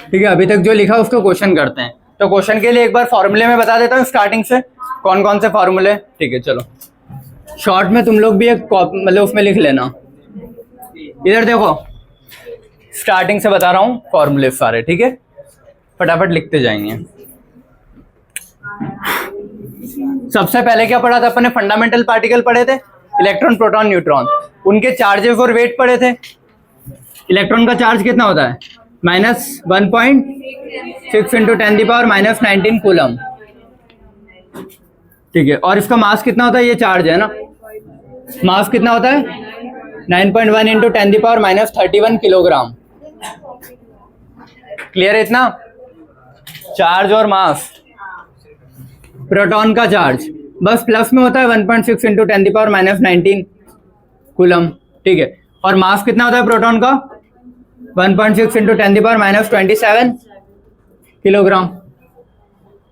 ठीक है, अभी तक जो लिखा उसको क्वेश्चन करते हैं। तो क्वेश्चन के लिए एक बार फॉर्मूले में बता देता हूँ स्टार्टिंग से कौन कौन से फॉर्मूले। ठीक है, चलो शॉर्ट में तुम लोग भी एक मतलब उसमें लिख लेना। इधर देखो, स्टार्टिंग से बता रहा हूँ फॉर्मूले सारे, ठीक है, फटाफट लिखते जाएंगे। सबसे पहले क्या पढ़ा था अपने? फंडामेंटल पार्टिकल पढ़े थे, इलेक्ट्रॉन प्रोटॉन न्यूट्रॉन, उनके चार्जेस और वेट पढ़े थे। इलेक्ट्रॉन का चार्ज कितना होता है? -1.6 इंटू 10⁻⁻19 कूलम। ठीक है, और इसका मास कितना होता है? ये चार्ज है ना, मास कितना होता है? 9.1 इंटू 10⁻31 किलोग्राम। क्लियर है इतना? चार्ज और मास। प्रोटॉन का चार्ज बस प्लस में होता है 1.6 इंटू 10⁻19 कूलम। ठीक है, और मास कितना होता है प्रोटॉन का? 1.6 इंटू 10⁻27 किलोग्राम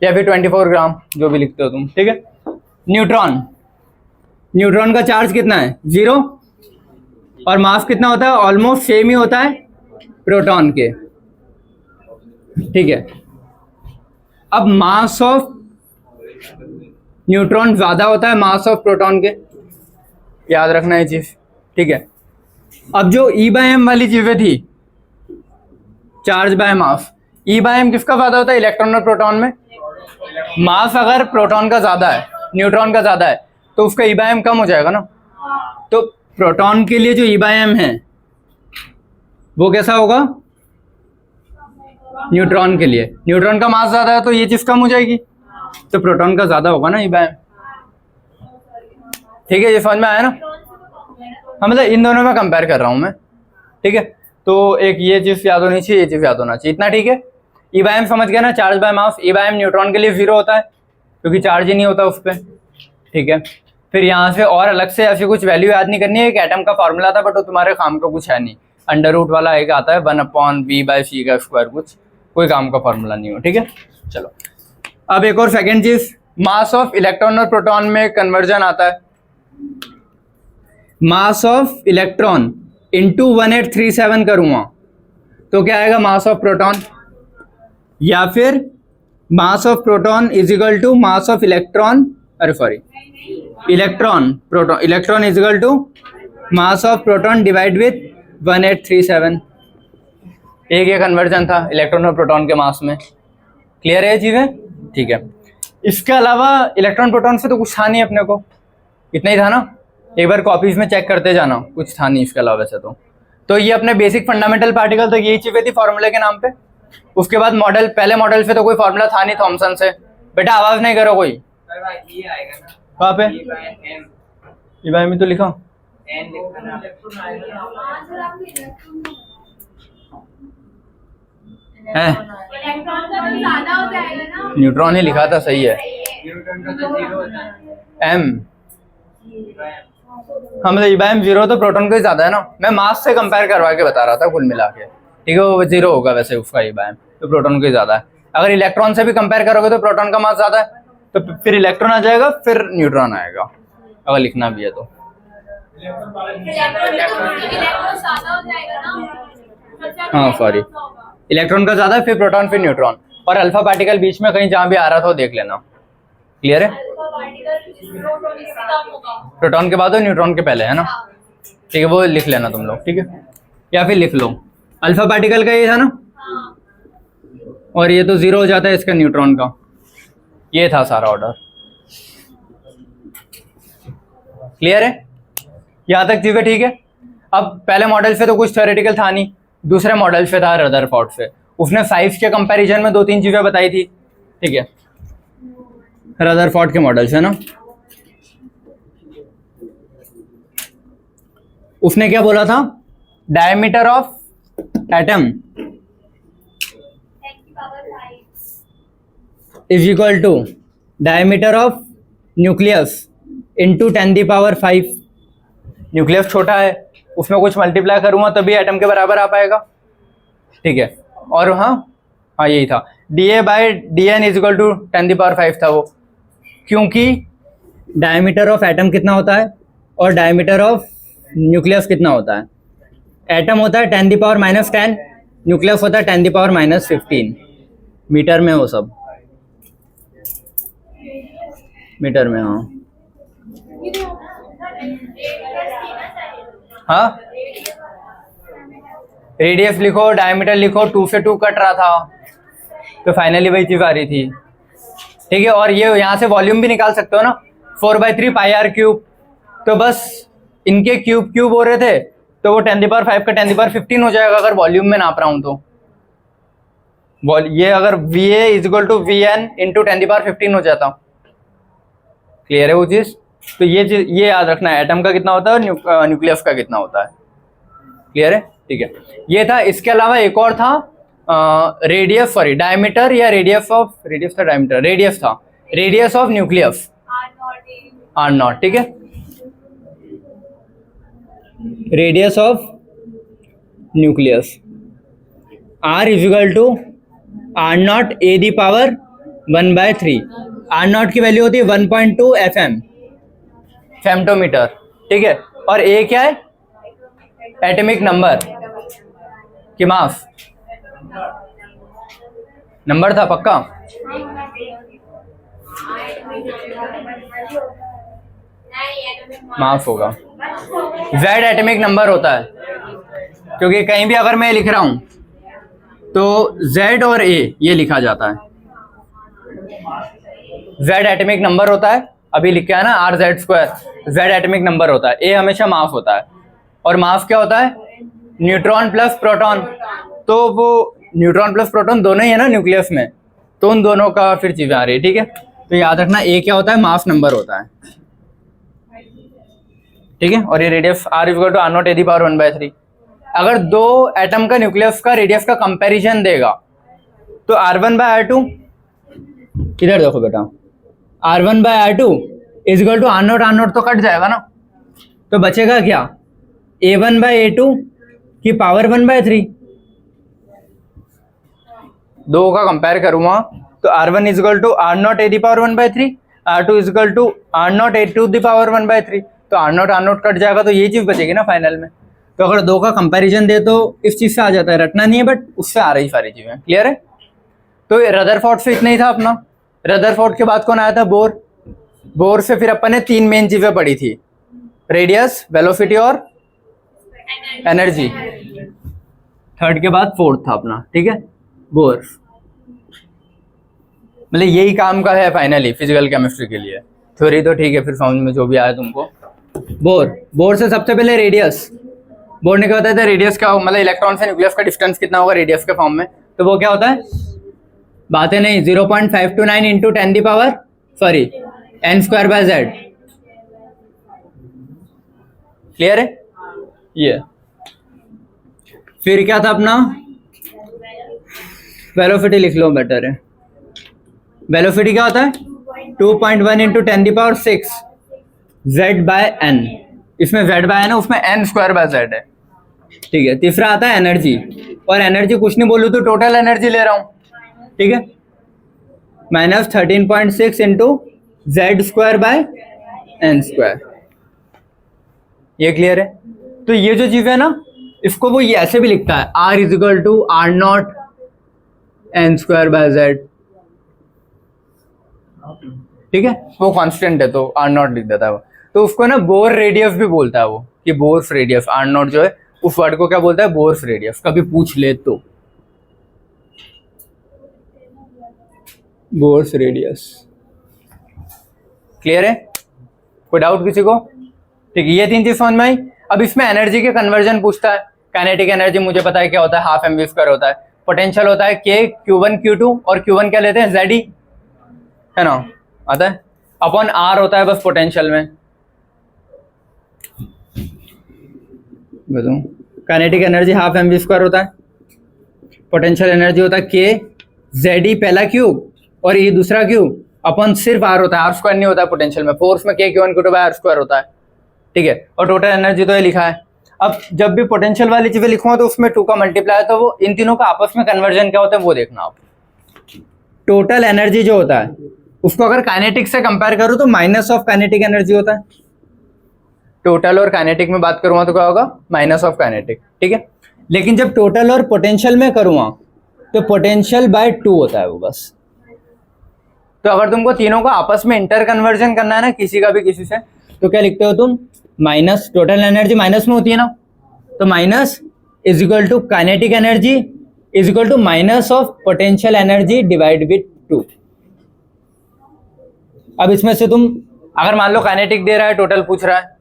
या फिर 24 ग्राम, जो भी लिखते हो तुम। ठीक है, न्यूट्रॉन, न्यूट्रॉन का चार्ज कितना है? 0, और मास कितना होता है? ऑलमोस्ट सेम ही होता है प्रोटॉन के। ठीक है, अब मास ऑफ न्यूट्रॉन ज्यादा होता है मास ऑफ प्रोटॉन के, याद रखना ये चीज। ठीक है, अब जो E/m वाली चीजें थी, चार्ज बाय मास, E/m किसका ज्यादा होता है? इलेक्ट्रॉन और प्रोटॉन में। मास अगर प्रोटॉन का ज्यादा है, न्यूट्रॉन का ज्यादा है, तो उसका E/m कम हो जाएगा ना। तो प्रोटॉन के लिए जो E/m है वो कैसा होगा? न्यूट्रॉन के लिए, न्यूट्रॉन का मास ज्यादा है तो ये चीज कम हो जाएगी, तो प्रोटॉन का ज्यादा होगा ना E/m। ठीक है, ये समझ में आया ना? हाँ, मतलब इन दोनों में कंपेयर कर रहा हूं मैं। ठीक है, तो एक ये चीज याद होनी चाहिए, ये चीज याद होना चाहिए, इतना। ठीक है, E/m समझ गया ना, charge by mass. E/m neutron के लिए 0 होता है क्योंकि चार्ज ही नहीं होता उस पर। ठीक है, फिर यहाँ से और अलग से ऐसी कुछ वैल्यू याद नहीं करनी है। एक एटम का फॉर्मूला था बट वो तुम्हारे काम का कुछ है नहीं, अंडर रूट वाला एक आता है 1/v/c का स्क्वायर, कुछ कोई काम का फॉर्मूला नहीं हो। ठीक है, चलो अब एक और सेकेंड चीज, मास ऑफ इलेक्ट्रॉन और प्रोटॉन में कन्वर्जन आता है। मास ऑफ इलेक्ट्रॉन इंटू 1837 करूंगा तो क्या आएगा? मास ऑफ प्रोटॉन, या फिर mass of proton is equal to mass of electron, अरे sorry, electron proton, electron is equal to mass of proton divide with 1837। एक ये कन्वर्जन था इलेक्ट्रॉन और प्रोटॉन के मास में। क्लियर है ये चीजें? ठीक है, इसके अलावा इलेक्ट्रॉन प्रोटॉन से तो कुछ था नहीं अपने को, इतना ही था ना। एक बार कॉपीज में चेक करते जाना, कुछ था नहीं इसके अलावा वैसे तो ये अपने बेसिक फंडामेंटल पार्टिकल तो यही चीजें थी फॉर्मूले के नाम पे। उसके बाद मॉडल, पहले मॉडल से तो कोई फॉर्मूला था नहीं थॉमसन से। बेटा आवाज नहीं करो कोई। कहाँ पे? E/m में तो लिखा है, न्यूट्रॉन ही लिखा था, सही है। M, हाँ, मतलब E/m 0 तो प्रोटॉन का ही ज्यादा है ना। मैं मास से कंपेयर करवा के बता रहा था कुल मिला के। ठीक है, वो 0 होगा वैसे उसका E/m, तो प्रोटॉन का ही ज्यादा है। अगर इलेक्ट्रॉन से भी कंपेयर करोगे तो प्रोटॉन का मास ज्यादा है, तो फिर इलेक्ट्रॉन आ जाएगा, फिर न्यूट्रॉन आएगा, अगर लिखना भी है तो। हाँ सॉरी, इलेक्ट्रॉन का ज्यादा है, फिर प्रोटॉन, फिर न्यूट्रॉन, और अल्फा पार्टिकल बीच में कहीं जहां भी आ रहा था वो देख लेना। क्लियर है? प्रोटॉन के बाद और न्यूट्रॉन के पहले, है ना। ठीक है, वो लिख लेना तुम लोग। ठीक है, या फिर लिख लो अल्फा पार्टिकल का ये था ना, और ये तो 0 हो जाता है इसका न्यूट्रॉन का। ये था सारा ऑर्डर। क्लियर है? यहां तक चीजें ठीक है। अब पहले मॉडल से तो कुछ थ्योरेटिकल था नहीं, दूसरे मॉडल से था रदरफोर्ड से। उसने साइज के कंपैरिजन में 2-3 चीजें बताई थी। ठीक है, रदरफोर्ड के मॉडल से ना, उसने क्या बोला था? Diameter of atom is equal to diameter of nucleus into 10⁵। Nucleus छोटा है, उसमें कुछ मल्टीप्लाई करूंगा तभी एटम के बराबर आ पाएगा। ठीक है, और हाँ यही था, DA/DN इज इक्वल टू 10⁵ था वो, क्योंकि डायमीटर ऑफ एटम कितना होता है और डायमीटर ऑफ न्यूक्लियस कितना होता है? एटम होता है 10⁻⁻10 न्यूक्लियस होता है 10⁻⁻15 मीटर में, वो सब मीटर में। हाँ रेडियस लिखो, डायमीटर लिखो, 2 से 2 कट रहा था तो फाइनली वही चीज आ रही थी। ठीक है, और ये यहाँ से वॉल्यूम भी निकाल सकते हो ना, 4/3 πr³। तो बस इनके क्यूब क्यूब हो रहे थे तो वो 10⁵ का 10⁻15 हो जाएगा अगर वॉल्यूम में नाप रहा हूं तो। ये अगर VA = VN × 10⁻15 हो जाता। क्लियर है वो चीज? तो ये याद रखना है, एटम का कितना होता है और न्यूक्लियस का कितना होता है। क्लियर है? ठीक है, ये था। इसके अलावा एक और था डायमीटर या रेडियस ऑफ न्यूक्लियस, R0। ठीक है, radius of nucleus R = R0 A⁻⁻⁴। R0 की वैल्यू होती है 1.2 FM, फेम्टोमीटर। ठीक है, और A क्या है? एटॉमिक नंबर की मास नंबर था पक्का। मास होगा, Z एटॉमिक नंबर होता है, क्योंकि कहीं भी अगर मैं लिख रहा हूं तो Z और A ये लिखा जाता है। Z एटॉमिक नंबर होता है, अभी लिखा है ना RZ²। Z एटॉमिक नंबर होता है, A हमेशा मास होता है। और मास क्या होता है? Neutron plus proton. तो वो न्यूट्रॉन प्लस प्रोटॉन दोनों ही है ना न्यूक्लियस में, तो उन दोनों का फिर चीजें आ रही है। ठीक है, तो याद रखना A क्या होता है? मास नंबर होता है। ठीक है, और ये रेडियस R = R0 A⁻⁻⁴। अगर दो एटम का न्यूक्लियस का रेडियस का कंपैरिजन देगा तो R1/R2, इधर देखो बेटा, R1/R2 = R0 तो कट जाएगा ना, तो बचेगा क्या? A1/A2 की पावर 1/3। दो का कंपेयर करूंगा तो R1 = R0 A⁻⁴, R2 = R0 A⁻⁴। तो R0 कट जाएगा तो ये चीज बचेगी ना फाइनल में। तो अगर दो का कंपैरिजन दे तो इस चीज से आ जाता है, रटना नहीं है, बट उससे आ रही सारी चीजें। क्लियर है? तो रदरफोर्ड से इतना ही था अपना। रदरफोर्ड के बाद कौन आया था? बोर। बोर से फिर अपन ने 3 मेन चीजें पढ़ी थी, रेडियस, वेलोसिटी और एनर्जी। थर्ड के बाद फोर्थ था अपना। ठीक है, बोर। मतलब यही काम का है फाइनली फिजिकल केमिस्ट्री के लिए। थ्योरी तो ठीक है, फिर समझ में जो भी आया तुमको। बोर से सबसे पहले रेडियस। बोर ने क्या बताया था? रेडियस क्या, मतलब इलेक्ट्रॉन से न्यूक्लियस का डिस्टेंस कितना होगा रेडियस के फॉर्म में। तो वो क्या होता है? बातें नहीं, 0.529 × 10⁻n²/z। क्लियर है? ये फिर क्या था अपना? वेलोसिटी लिख लो, बेटर है। वेलोसिटी क्या होता है? 2.1 × 10⁶ Z/n। इसमें Z/n है, उसमें n²/z है। ठीक है, तीसरा आता है एनर्जी। और एनर्जी कुछ नहीं बोलूं तो टोटल एनर्जी ले रहा हूं। ठीक है, -13.6 × Z²/n²। ये क्लियर है? तो ये जो चीज है ना, इसको वो ये ऐसे भी लिखता है, R = R0 n²/z। ठीक है, वो कांस्टेंट है तो R0 लिख देता है वो। तो उसको ना बोर रेडियस भी बोलता है वो, कि बोर्स रेडियस। R0 जो है उस वर्ड को क्या बोलता है? Bohr's radius. कभी पूछ ले तो बोर्स रेडियस। क्लियर है? कोई डाउट किसी को? ठीक है, ये 3 चीज समझ में आई। अब इसमें एनर्जी के कन्वर्जन पूछता है। काइनेटिक एनर्जी मुझे पता है क्या होता है, ½ mv² होता है। पोटेंशियल होता है K, Q1 Q2, और Q1 क्या लेते हैं? Ze, है ना, आता है। अपॉन R होता है बस पोटेंशियल में। बताऊं, काइनेटिक एनर्जी ½ mv² होता है। पोटेंशियल एनर्जी होता है K, Ze पहला क्यूब और ये दूसरा क्यूब, अपॉन सिर्फ R होता है, R² नहीं होता है पोटेंशियल में। फोर्स में K, Q1 Q2/R² होता है। ठीक है, और टोटल एनर्जी तो ये लिखा है। अब जब भी पोटेंशियल वाली चीजें लिखूंगा तो उसमें 2 का मल्टीप्लाई, तो वो इन तीनों का आपस में कन्वर्जन क्या होता है वो देखना आप। टोटल एनर्जी जो होता है उसको अगर काइनेटिक से कंपेयर करूं तो माइनस ऑफ काइनेटिक एनर्जी होता है। टोटल और काइनेटिक में बात करूंगा तो क्या होगा? Minus of kinetic. ठीक है, लेकिन जब टोटल और पोटेंशियल में करूँगा तो पोटेंशियल बाय 2 होता है वो बस। तो अगर तुमको तीनों को आपस में इंटर कन्वर्जन करना है ना किसी का भी किसी से, तो क्या लिखते हो तुम, माइनस, टोटल एनर्जी माइनस में होती है ना, तो minus is equal to kinetic energy is equal to minus of potential energy divide with 2। अब इसमें से तुम अगर मान लो काइनेटिक दे रहा है, टोटल पूछ रहा है,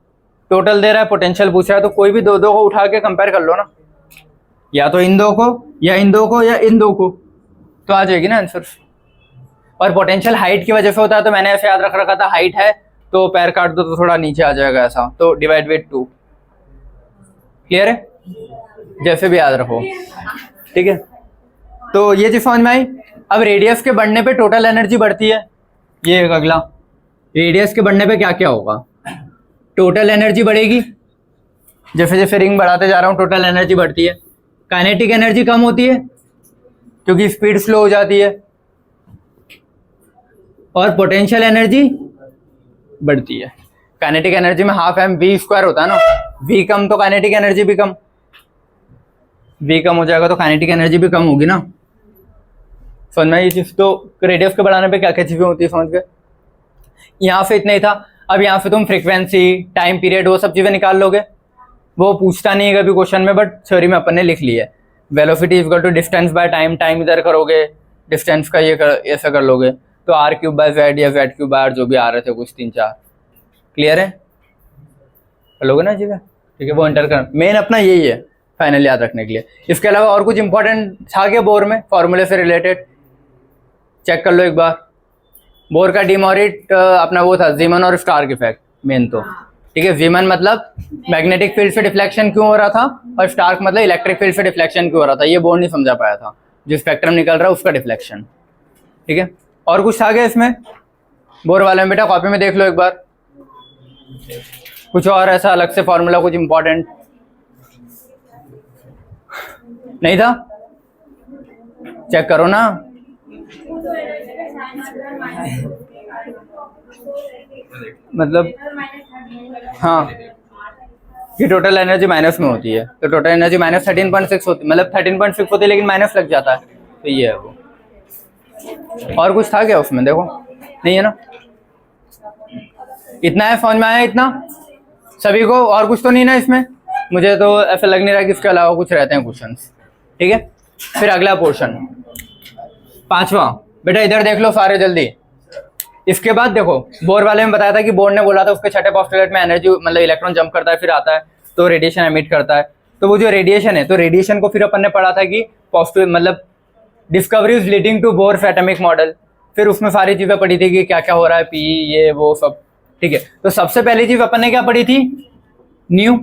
टोटल दे रहा है, पोटेंशियल पूछ रहा है, तो कोई भी दो को उठा के कंपेयर कर लो ना, या तो इन दो को या इन दो को या इन दो को, तो आ जाएगी ना आंसर। और पोटेंशियल हाइट की वजह से होता है, तो मैंने ऐसे याद रख रखा था, हाइट है तो पैर काट दो तो थोड़ा नीचे आ जाएगा ऐसा, तो डिवाइड विथ 2। क्लियर है? जैसे भी याद रखो, ठीक है। तो ये चीज समझ में आई। अब रेडियस के बढ़ने पे टोटल एनर्जी बढ़ती है, ये एक अगला, रेडियस के बढ़ने पे क्या क्या होगा, टोटल एनर्जी बढ़ेगी, जैसे जैसे रिंग बढ़ाते जा रहा हूँ टोटल एनर्जी बढ़ती है। काइनेटिक एनर्जी कम होती है क्योंकि स्पीड स्लो हो जाती है, और पोटेंशियल एनर्जी बढ़ती है। काइनेटिक एनर्जी में हाफ एम वी स्क्वायर होता है ना, वी कम तो काइनेटिक एनर्जी भी कम, वी कम हो जाएगा तो काइनेटिक एनर्जी भी कम होगी ना। समझ में ये चीज। तो रेडियस के बढ़ाने पे क्या क्या चीजें होती है समझ गए। यहाँ से इतना ही था। अब यहाँ से तुम फ्रीक्वेंसी, टाइम पीरियड, वो सब चीजें निकाल लोगे, वो पूछता नहीं है कभी क्वेश्चन में, बट थ्योरी में अपन ने लिख ली है। Velocity is equal to distance by time, time इधर करोगे, डिस्टेंस का ये ऐसा कर लोगे, तो आर क्यूब बाय जेड या जेड क्यूब बाय आर, जो भी आ रहे थे कुछ 3-4। क्लियर है? कर लोगे ना चीजें, ठीक है। वो एंटर कर, मेन अपना यही है फाइनल याद रखने के लिए। इसके अलावा और कुछ इंपॉर्टेंट था क्या बोर में फॉर्मूले से रिलेटेड? चेक कर लो एक बार। बोर का डिमोरिट अपना वो था जीमन और स्टार्क इफेक्ट मेन तो, ठीक है। जीमन मतलब मैग्नेटिक फील्ड से डिफ्लेक्शन क्यों हो रहा था, और स्टार्क मतलब इलेक्ट्रिक फील्ड से डिफ्लेक्शन क्यों हो रहा था। ये बोर नहीं समझा पाया था, जो स्पेक्ट्रम निकल रहा है उसका डिफ्लेक्शन, ठीक है। और कुछ था क्या इसमें बोर वाले में? बेटा कॉपी में देख लो एक बार, कुछ और ऐसा अलग से फॉर्मूला कुछ इंपॉर्टेंट नहीं था? चेक करो ना। मतलब हाँ, ये टोटल एनर्जी माइनस में होती है, तो टोटल एनर्जी माइनस 13.6 होती है, मतलब 13.6 होती है लेकिन माइनस लग जाता है, तो ये है वो। और कुछ था क्या उसमें? देखो नहीं है ना, इतना है। समझ में आया इतना सभी को? और कुछ तो नहीं ना इसमें? मुझे तो ऐसा लग नहीं रहा कि इसके अलावा कुछ रहते हैं क्वेश्चंस, ठीक है। फिर अगला पोर्शन 5वां, बेटा इधर देख लो सारे जल्दी। इसके बाद देखो, बोर वाले में बताया था कि बोर ने बोला था उसके छठे पोस्टुलेट में एनर्जी मतलब इलेक्ट्रॉन जंप करता है फिर आता है तो रेडिएशन एमिट करता है। तो वो जो रेडिएशन है, तो रेडिएशन को फिर अपन ने पढ़ा था कि पॉजिटिव मतलब discoveries leading to Bohr's atomic model, फिर उसमें सारी चीजें पढ़ी थी कि क्या क्या हो रहा है, पी ये वो सब, ठीक है। तो सबसे पहली चीज अपन ने क्या पढ़ी थी? न्यू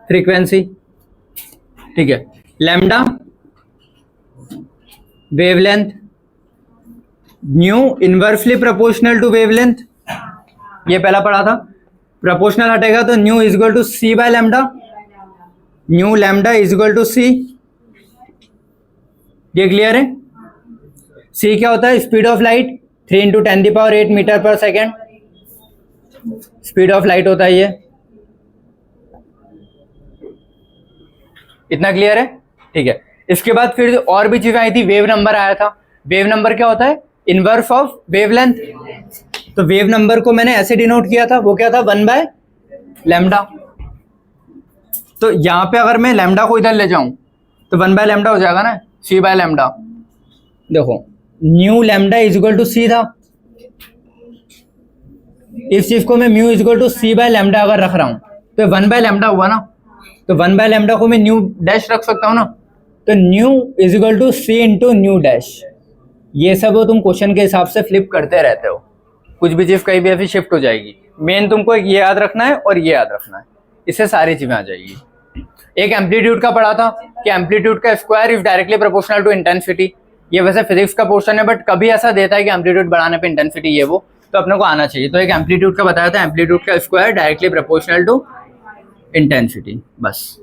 फ्रीक्वेंसी, ठीक है। Lambda wavelength, nu inversely proportional to wavelength, ये पहला पढ़ा था। प्रोपोर्शनल हटेगा तो nu is equal to C by lambda, nu lambda is equal to C. ये क्लियर है? सी क्या होता है? Speed of light, 3 × 10⁸ metre per second speed of light होता है ये। इतना क्लियर है? ठीक है। इसके बाद फिर और भी चीजें आई थी। वेव नंबर आया था। वेव नंबर क्या होता है? Inverse of wavelength. तो वेव नंबर को मैंने ऐसे डिनोट किया था, वो क्या था? 1/λ। तो यहां पे अगर मैं लैम्डा को इधर ले जाऊं तो 1/λ हो जाएगा ना, c/λ। देखो nu lambda is equal to c था, इस चीज को मैं mu is equal to c/λ अगर रख रहा हूं तो 1/λ हुआ ना, तो 1/λ को मैं न्यू डैश रख सकता हूं ना, तो nu is equal to c into nu dash. ये सब तुम क्वेश्चन के हिसाब से फ्लिप करते रहते हो, कुछ भी चीज कहीं भी ऐसी शिफ्ट हो जाएगी। मेन तुमको ये याद रखना है और ये याद रखना है, इससे सारी चीजें आ जाएगी। एक एम्पलीट्यूड का पढ़ा था कि एम्पलीट्यूड का square is directly proportional to intensity. ये वैसे फिजिक्स का पोर्शन है, बट कभी ऐसा देता है कि एम्पलीट्यूड बढ़ाने पे इंटेंसिटी ये वो, तो अपने को आना चाहिए। तो एक एम्पलीट्यूड का बताया था, एम्पलीट्यूड का square directly proportional to intensity, बस।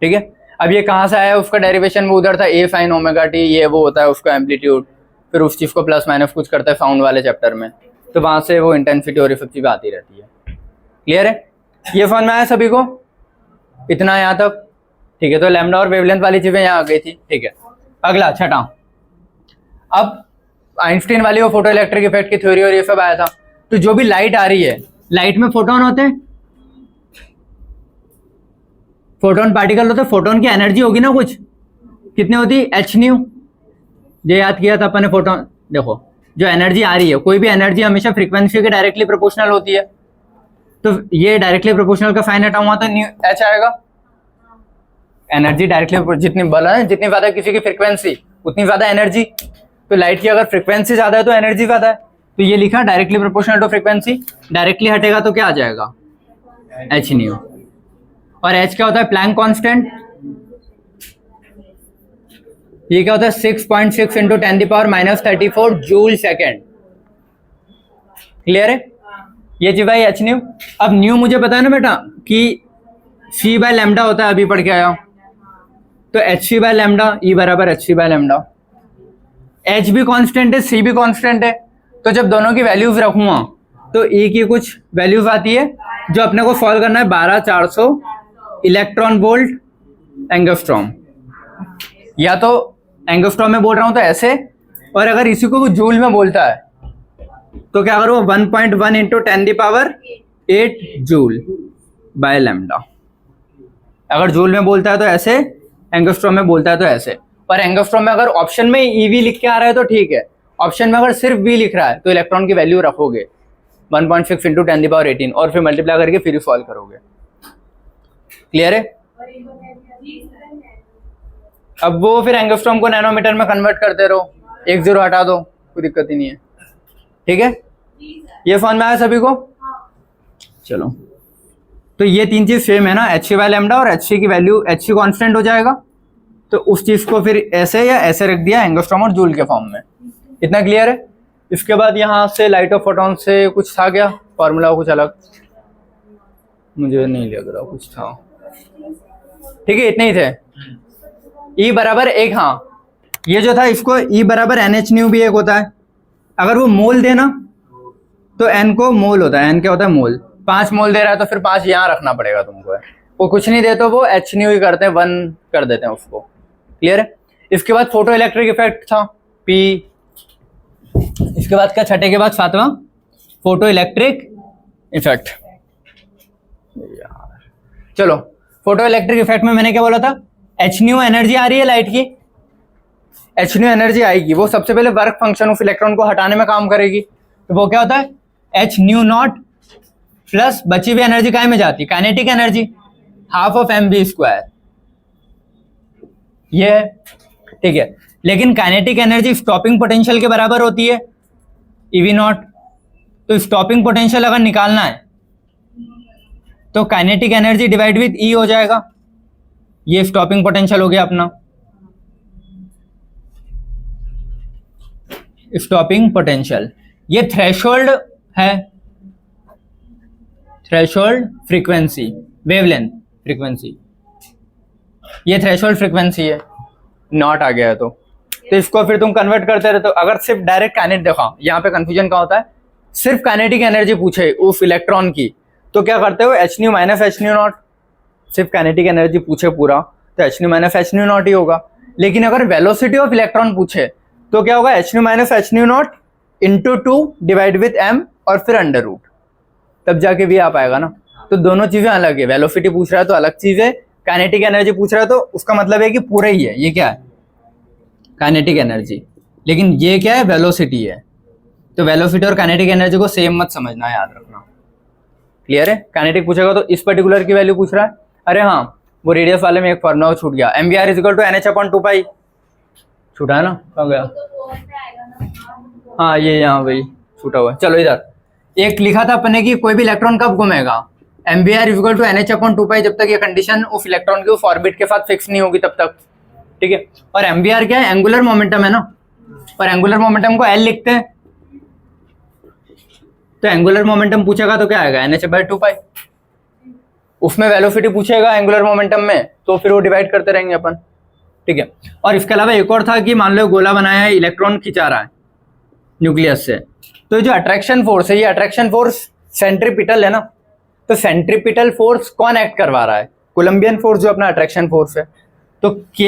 ठीक है। अब ये कहाँ से आया? उसका डेरिवेशन वो उधर था, a sin ω t, ये वो होता है उसका एम्पलीट्यूड, फिर उस चीज को प्लस माइनस कुछ करता है साउंड वाले चैप्टर में, तो वहां से वो इंटेंसिटी और ये सब चीजें आती रहती है। क्लियर है? ये समझ में आया सभी को? इतना यहाँ तक, ठीक है। तो लैम्डा और वेवलेंथ वाली चीजें यहाँ आ गई थी, ठीक है। अगला छठा, अब आइंस्टीन वाली वो फोटो इलेक्ट्रिक इफेक्ट की थ्योरी और ये सब आया था। तो जो भी लाइट आ रही है, लाइट में फोटोन होते हैं, फोटोन पार्टिकल होते हैं, फोटोन की एनर्जी होगी ना कुछ, कितनी होती है, एच न्यू। ये याद किया था अपन ने। फोटोन देखो, जो एनर्जी आ रही है, कोई भी एनर्जी हमेशा फ्रीक्वेंसी के डायरेक्टली प्रोपोर्शनल होती है। तो ये डायरेक्टली प्रोपोर्शनल का साइन हटा हुआ तो न्यू एच आएगा। एनर्जी डायरेक्टली जितनी बल है, जितनी ज्यादा किसी की फ्रीक्वेंसी उतनी ज्यादा एनर्जी। तो लाइट की अगर फ्रीक्वेंसी ज्यादा है तो एनर्जी ज्यादा है। तो ये लिखा directly proportional to frequency. Directly हटेगा तो क्या आ जाएगा, एच न्यू। और एच क्या होता है, प्लैंक कांस्टेंट। ये क्या होता है, 6.6 इंटू 10⁻⁻34 जूल सेकेंड। क्लियर है, ये चीज भाई एच न्यू। अब न्यू मुझे पता है ना बेटा कि सी बाय लैम्डा होता है, अभी पढ़ के आया हूं। तो H C by lambda E बराबर H C by lambda. H भी कांस्टेंट है, सी भी कांस्टेंट है। तो जब दोनों की वैल्यूज रखूंगा तो ई की कुछ वैल्यूज आती है जो अपने को सॉल्व करना है। 12400 इलेक्ट्रॉन वोल्ट एंगस्ट्रॉम। या तो एंगस्ट्रॉम में बोल रहा हूं तो ऐसे, और अगर इसी को जूल में बोलता है तो क्या करो, 1.1 इंटू 10⁸ जूल बाय लैम्डा। अगर जूल में बोलता है तो ऐसे, एंगस्ट्रॉम में बोलता है तो ऐसे। और एंगस्ट्रॉम में अगर ऑप्शन में ईवी लिख के आ रहा है तो ठीक है, ऑप्शन में अगर सिर्फ वी लिख रहा है तो इलेक्ट्रॉन की वैल्यू रखोगे 1.6 इंटू 10⁻18 और फिर मल्टीप्लाई करके फिर सॉल्व करोगे। क्लियर है। अब वो फिर एंगस्ट्रॉम को नैनोमीटर में कन्वर्ट करते रहो, 1 0 हटा दो, कोई दिक्कत ही नहीं है। ठीक है, ये समझ में आया सभी को। चलो, तो ये तीन चीज सेम है ना, एच सी बाय लैम्डा और एच सी की वैल्यू, एच सी कॉन्स्टेंट हो जाएगा। तो उस चीज को फिर ऐसे या ऐसे रख दिया एंगस्ट्रॉम और जूल के फॉर्म में। इतना क्लियर है। इसके बाद यहाँ से लाइट ऑफ फोटोन से कुछ था क्या, फॉर्मूला कुछ अलग मुझे नहीं लग रहा कुछ था। ठीक है, इतने ही थे। ई बराबर एक, हाँ ये जो था इसको ई बराबर एन एच न्यू भी एक होता है। अगर वो मोल देना तो एन को मोल होता है, एन क्या होता है, मोल। 5 मोल दे रहा है तो फिर 5 यहाँ रखना पड़ेगा तुमको। वो कुछ नहीं दे तो वो एच न्यू ही करते हैं, 1 कर देते हैं उसको। क्लियर है। इसके बाद फोटो इलेक्ट्रिक इफेक्ट था, पी। इसके बाद क्या, छठे के बाद सातवां, फोटो इलेक्ट्रिक इफेक्ट। चलो, फोटो इलेक्ट्रिक इफेक्ट में मैंने क्या बोला था, एच न्यू एनर्जी आ रही है लाइट की, एच न्यू एनर्जी आएगी, वो सबसे पहले वर्क फंक्शन ऑफ इलेक्ट्रॉन को हटाने में काम करेगी। तो वो क्या होता है, एच न्यू नॉट प्लस बची हुई एनर्जी काय में जाती, kinetic energy, half of M B square. ये है, ठीक है। लेकिन काइनेटिक एनर्जी स्टॉपिंग पोटेंशियल के बराबर होती है, ईवी नॉट। तो स्टॉपिंग पोटेंशियल अगर निकालना है तो काइनेटिक एनर्जी डिवाइड विथ ई हो जाएगा। ये स्टॉपिंग पोटेंशियल हो गया अपना, स्टॉपिंग पोटेंशियल। ये थ्रेशोल्ड है, थ्रेशोल्ड फ्रीक्वेंसी, वेवलेंथ फ्रीक्वेंसी, ये थ्रेशोल्ड फ्रीक्वेंसी है। नॉट आ गया है तो इसको फिर तुम कन्वर्ट करते रहते हो। अगर सिर्फ डायरेक्ट काइनेटिक, देखो यहाँ पे कंफ्यूजन क्या होता है, सिर्फ काइनेटिक एनर्जी पूछे उस इलेक्ट्रॉन की तो क्या करते हो, H nu minus H nu not. सिर्फ काइनेटिक एनर्जी पूछे पूरा तो H nu minus H nu not ही होगा। लेकिन अगर वेलोसिटी ऑफ इलेक्ट्रॉन पूछे तो क्या होगा, H nu minus H nu not into 2 divide with M और फिर अंडर रूट, तब जाके भी आ पाएगा ना। तो दोनों चीजें अलग है, वेलोसिटी पूछ रहा है तो अलग चीज है, काइनेटिक एनर्जी पूछ रहा है तो उसका मतलब है कि पूरा ही है। ये क्या है, काइनेटिक एनर्जी, लेकिन ये क्या है, वेलोसिटी है। तो वेलोसिटी और काइनेटिक एनर्जी को सेम मत समझना, याद रखना। क्लियर है। काइनेटिक पूछेगा तो इस पर्टिकुलर की वैल्यू पूछ रहा है। अरे हाँ, वो रेडियस वाले में एक फॉर्मूला छूट गया, M V R is equal to N H upon 2 pi. छूटा है ना, कहाँ गया, हाँ ये यहाँ वही छूटा हुआ है। चलो इधर एक लिखा था अपने की, कोई भी इलेक्ट्रॉन कब घूमेगा, M V R is equal to N H upon 2 pi, जब तक ये कंडीशन उस इलेक्ट्रॉन की उस ऑर्बिट के साथ फिक्स नहीं होगी तब तक। ठीक है। और एम वी आर क्या है, एंगुलर मोमेंटम है ना, और एंगुलर मोमेंटम को एल लिखते हैं। तो एंगुलर मोमेंटम पूछेगा तो क्या आएगा, एन एच बाई 2 पाई। उसमें वेलोसिटी पूछेगा एंगुलर मोमेंटम में तो फिर वो डिवाइड करते रहेंगे अपन। ठीक है। और इसके अलावा एक और था कि मान लो गोला बनाया है, इलेक्ट्रॉन खिंचा रहा है न्यूक्लियस से, तो जो अट्रैक्शन फोर्स है, ये अट्रैक्शन फोर्स सेंट्रीपिटल है ना। तो सेंट्रीपिटल फोर्स कौन एक्ट करवा रहा है, कोलम्बियन फोर्स जो अपना अट्रैक्शन फोर्स है, तो K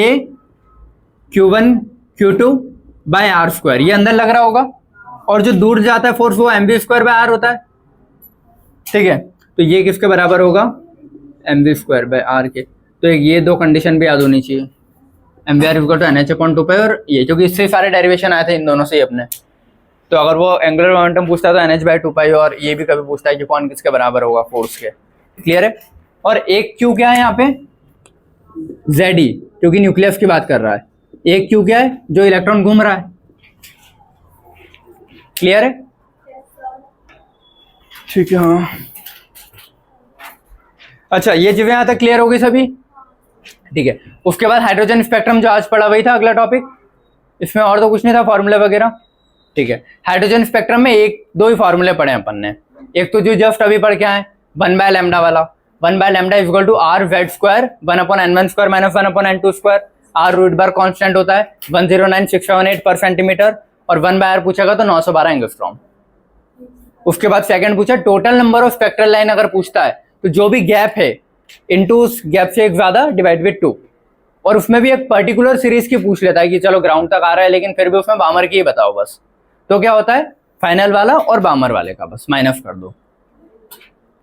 Q1 Q2 bye are square, ये अंदर लग रहा होगा, और जो दूर जाता है फोर्स वो mv स्क्वायर बाय आर होता है, ठीक है। तो ये किसके बराबर होगा, mv स्क्वायर बाय आर के। तो ये दो कंडीशन भी याद होनी चाहिए, mvr इक्वल टू NH/2π, और ये क्योंकि इससे सारे डेरिवेशन आए थे इन दोनों से ही अपने। तो अगर वो एंगुलर मोमेंटम पूछता है तो NH/2π, और ये भी कभी पूछता है कि कौन किसके बराबर होगा फोर्स के, क्लियर है। और एक Q क्या है यहाँ पे, ZE, क्योंकि न्यूक्लियस की बात कर रहा है। एक Q क्या है, जो इलेक्ट्रॉन घूम रहा है, क्लियर है, ठीक है। हाँ अच्छा, ये चीजें यहाँ तक क्लियर हो गई सभी, ठीक है। उसके बाद हाइड्रोजन स्पेक्ट्रम जो आज पढ़ा वही था अगला टॉपिक, इसमें और तो कुछ नहीं था फॉर्मूले वगैरह, ठीक है। हाइड्रोजन स्पेक्ट्रम में एक दो ही फॉर्मूले पढ़े अपन ने, एक तो जो जस्ट अभी पढ़ के आए 1/λ वाला, 1/λ equal to r z square 1/n1 square minus 1/n2 square. r Rydberg constant होता है 109678 पर सेंटीमीटर, और 1/r पूछेगा तो 912 एंगस्ट्रॉम। उसके बाद सेकंड पूछा total number of spectral line, अगर पूछता है तो जो भी गैप है इनटू उस गैप से एक ज्यादा डिवाइड विद 2, और उसमें भी एक पर्टिकुलर सीरीज की पूछ लेता है कि चलो ग्राउंड तक आ रहा है लेकिन फिर भी उसमें बामर की ही बताओ बस, तो क्या होता है फाइनल वाला और बामर वाले का बस माइनस कर दो,